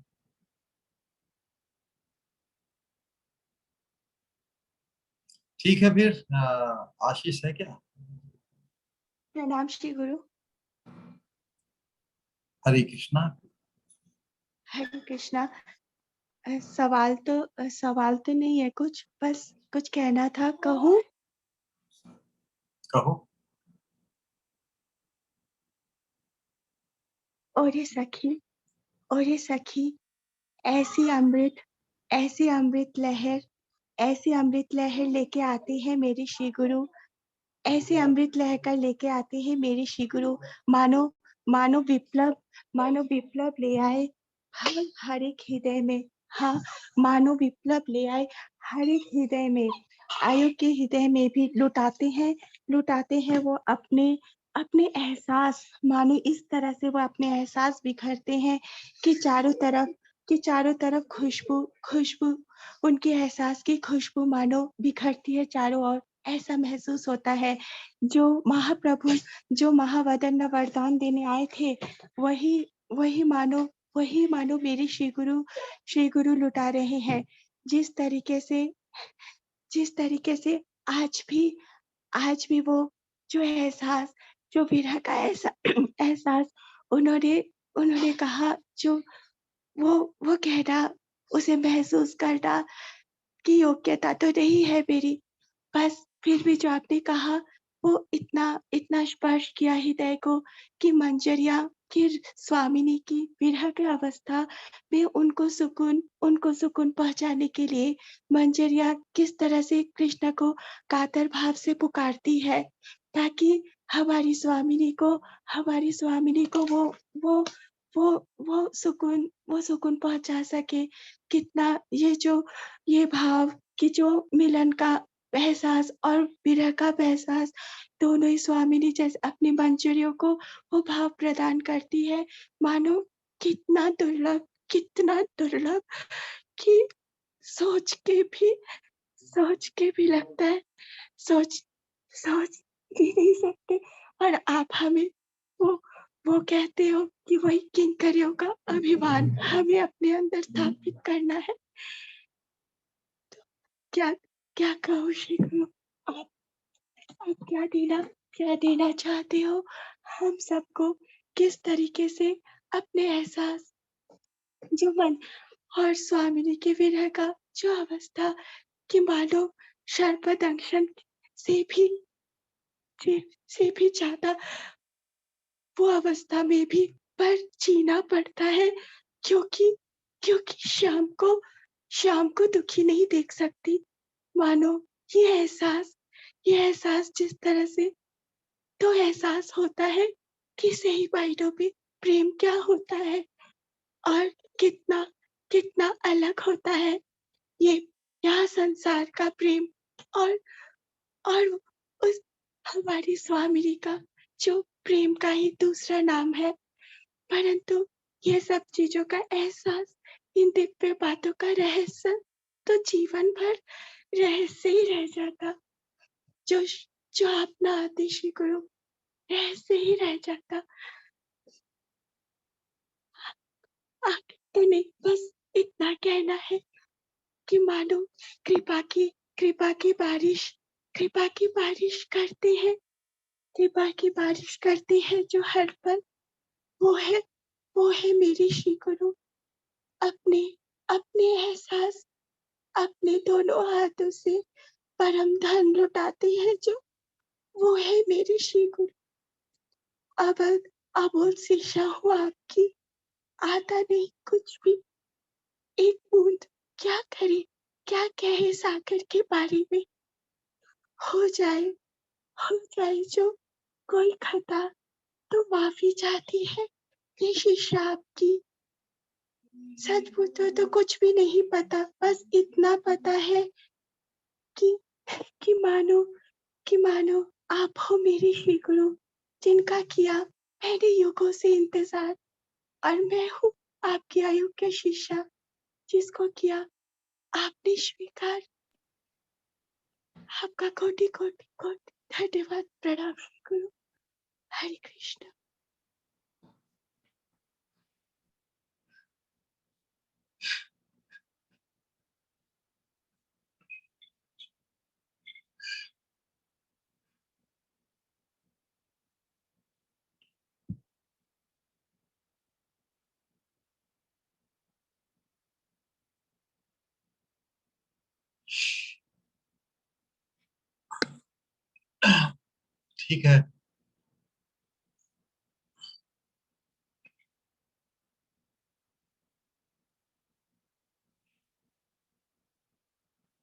ठीक है फिर, आशीष है क्या? प्रणाम श्री गुरु। हरे कृष्णा। हरे कृष्णा। सवाल तो नहीं है कुछ, बस कुछ कहना था, कहूँ? कहो। और ये सखी, ऐसी अमृत लहर लेके आते हैं मेरे श्री गुरु, ऐसे अमृत लहकर लेके आते हैं मेरे श्री गुरु। मानो मानो विप्लव ले आए हर एक हृदय में। हाँ, मानो विप्लव ले आए हर एक हृदय में। आयु के हृदय में भी लुटाते हैं वो अपने अपने एहसास। मानो इस तरह से वो अपने एहसास बिखरते हैं कि चारों तरफ खुशबू उनके एहसास की खुशबू मानो बिखरती है चारों ओर। ऐसा महसूस होता है जो महाप्रभु, जो महावदन वरदान देने आए थे, वही मानो मेरे श्री गुरु लुटा रहे हैं। जिस तरीके से आज भी वो जो एहसास, जो विरह का एहसास उन्होंने कहा, जो वो कहना, उसे महसूस करना की योग्यता तो नहीं है मेरी। बस फिर भी जो आपने कहा वो इतना स्पर्श किया हृदय को कि मंजरिया की स्वामिनी की विरह की अवस्था में उनको सुकून पहुंचाने के लिए मंजरिया किस तरह से कृष्ण को कातर भाव से पुकारती है, ताकि हमारी स्वामिनी को वो सुकून पहुंचा सके। कितना ये भाव कि जो मिलन का एहसास और विरह का एहसास दोनों ही स्वामिनी जैसे अपनी मंजरियों को वो भाव प्रदान करती है। मानो कितना दुर्लभ कि सोच के भी लगता है, सोच ही नहीं सकते। और आप हमें वो कहते हो कि वही किंकरियों का अभिमान हमें अपने अंदर स्थापित करना है। क्या क्या कहूँ श्री गुरु, आप क्या देना चाहते हो हम सबको? किस तरीके से अपने एहसास, जो मन और स्वामिनी के विरह का जो अवस्था कि मानो सर्पदंशन से भी ज्यादा वो अवस्था में भी पर जीना पड़ता है, क्योंकि शाम को दुखी नहीं देख सकती। मानो ये एहसास जिस तरह से तो एहसास होता है कि सही मायनों में प्रेम क्या होता है और कितना कितना अलग होता है ये यहाँ संसार का प्रेम और और उस हमारी स्वामिनी का जो प्रेम का ही दूसरा नाम है। परंतु ये सब चीजों का एहसास, इन दिव्य बातों का रहस्य तो जीवन भर रहस्य ही रह जाता। जो अपना आदेश गुरु रहस्य ही रह जाता। आगे तो नहीं, बस इतना कहना है कि मानो कृपा की बारिश करते हैं जो हर पल। वो है मेरी श्री गुरु। अपने अपने एहसास अपने दोनों हाथों से परम धन लुटाते हैं जो, वो है मेरी श्री गुरु। अब अबोल शिक्षा हूँ आपकी, आता नहीं कुछ भी। एक बूंद क्या करे, क्या कहे सागर के बारे में। हो जाए जो कोई खता तो माफी चाहती है ये शिक्षा आपकी। सच पूछो तो कुछ भी नहीं पता, बस इतना पता है कि कि मानो आप हो मेरे श्री गुरु, जिनका किया मैंने युगों से इंतजार। और मैं हूँ आपकी आयु के शिष्या, जिसको किया आपने स्वीकार। आपका कोटि कोटि कोटि धन्यवाद, प्रणाम श्री गुरु। हरे कृष्ण। ठीक है,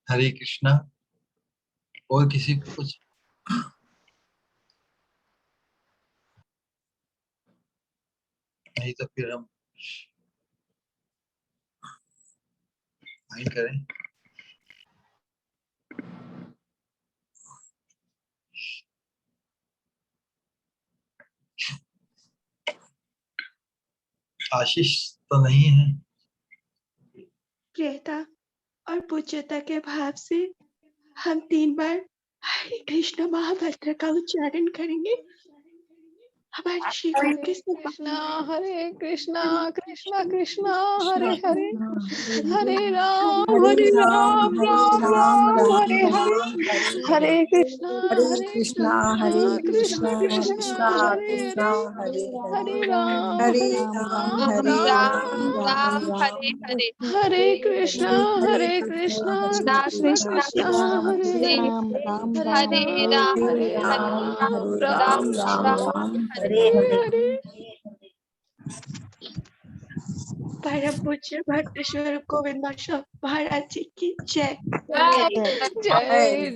हरे कृष्णा। और किसी को कुछ नहीं तो फिर हम माइंड करें। आशीष तो नहीं है। प्रियता और पूज्यता के भाव से हम 3 बार हरे कृष्ण महामंत्र का उच्चारण करेंगे। हमारे श्री गुरु के कृष्णा हरे कृष्णा कृष्णा कृष्णा हरे हरे हरे राम राम राम हरे हरे हरे कृष्णा कृष्णा कृष्णा कृष्णा हरे हरे हरे राम राम हरे कृष्णा कृष्णा कृष्णा हरे हरे राम राम हरे हरे। परम पूज्य भक्त स्वरूप गोविंद महाराज जी की जय। जय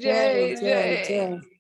जय जय जय।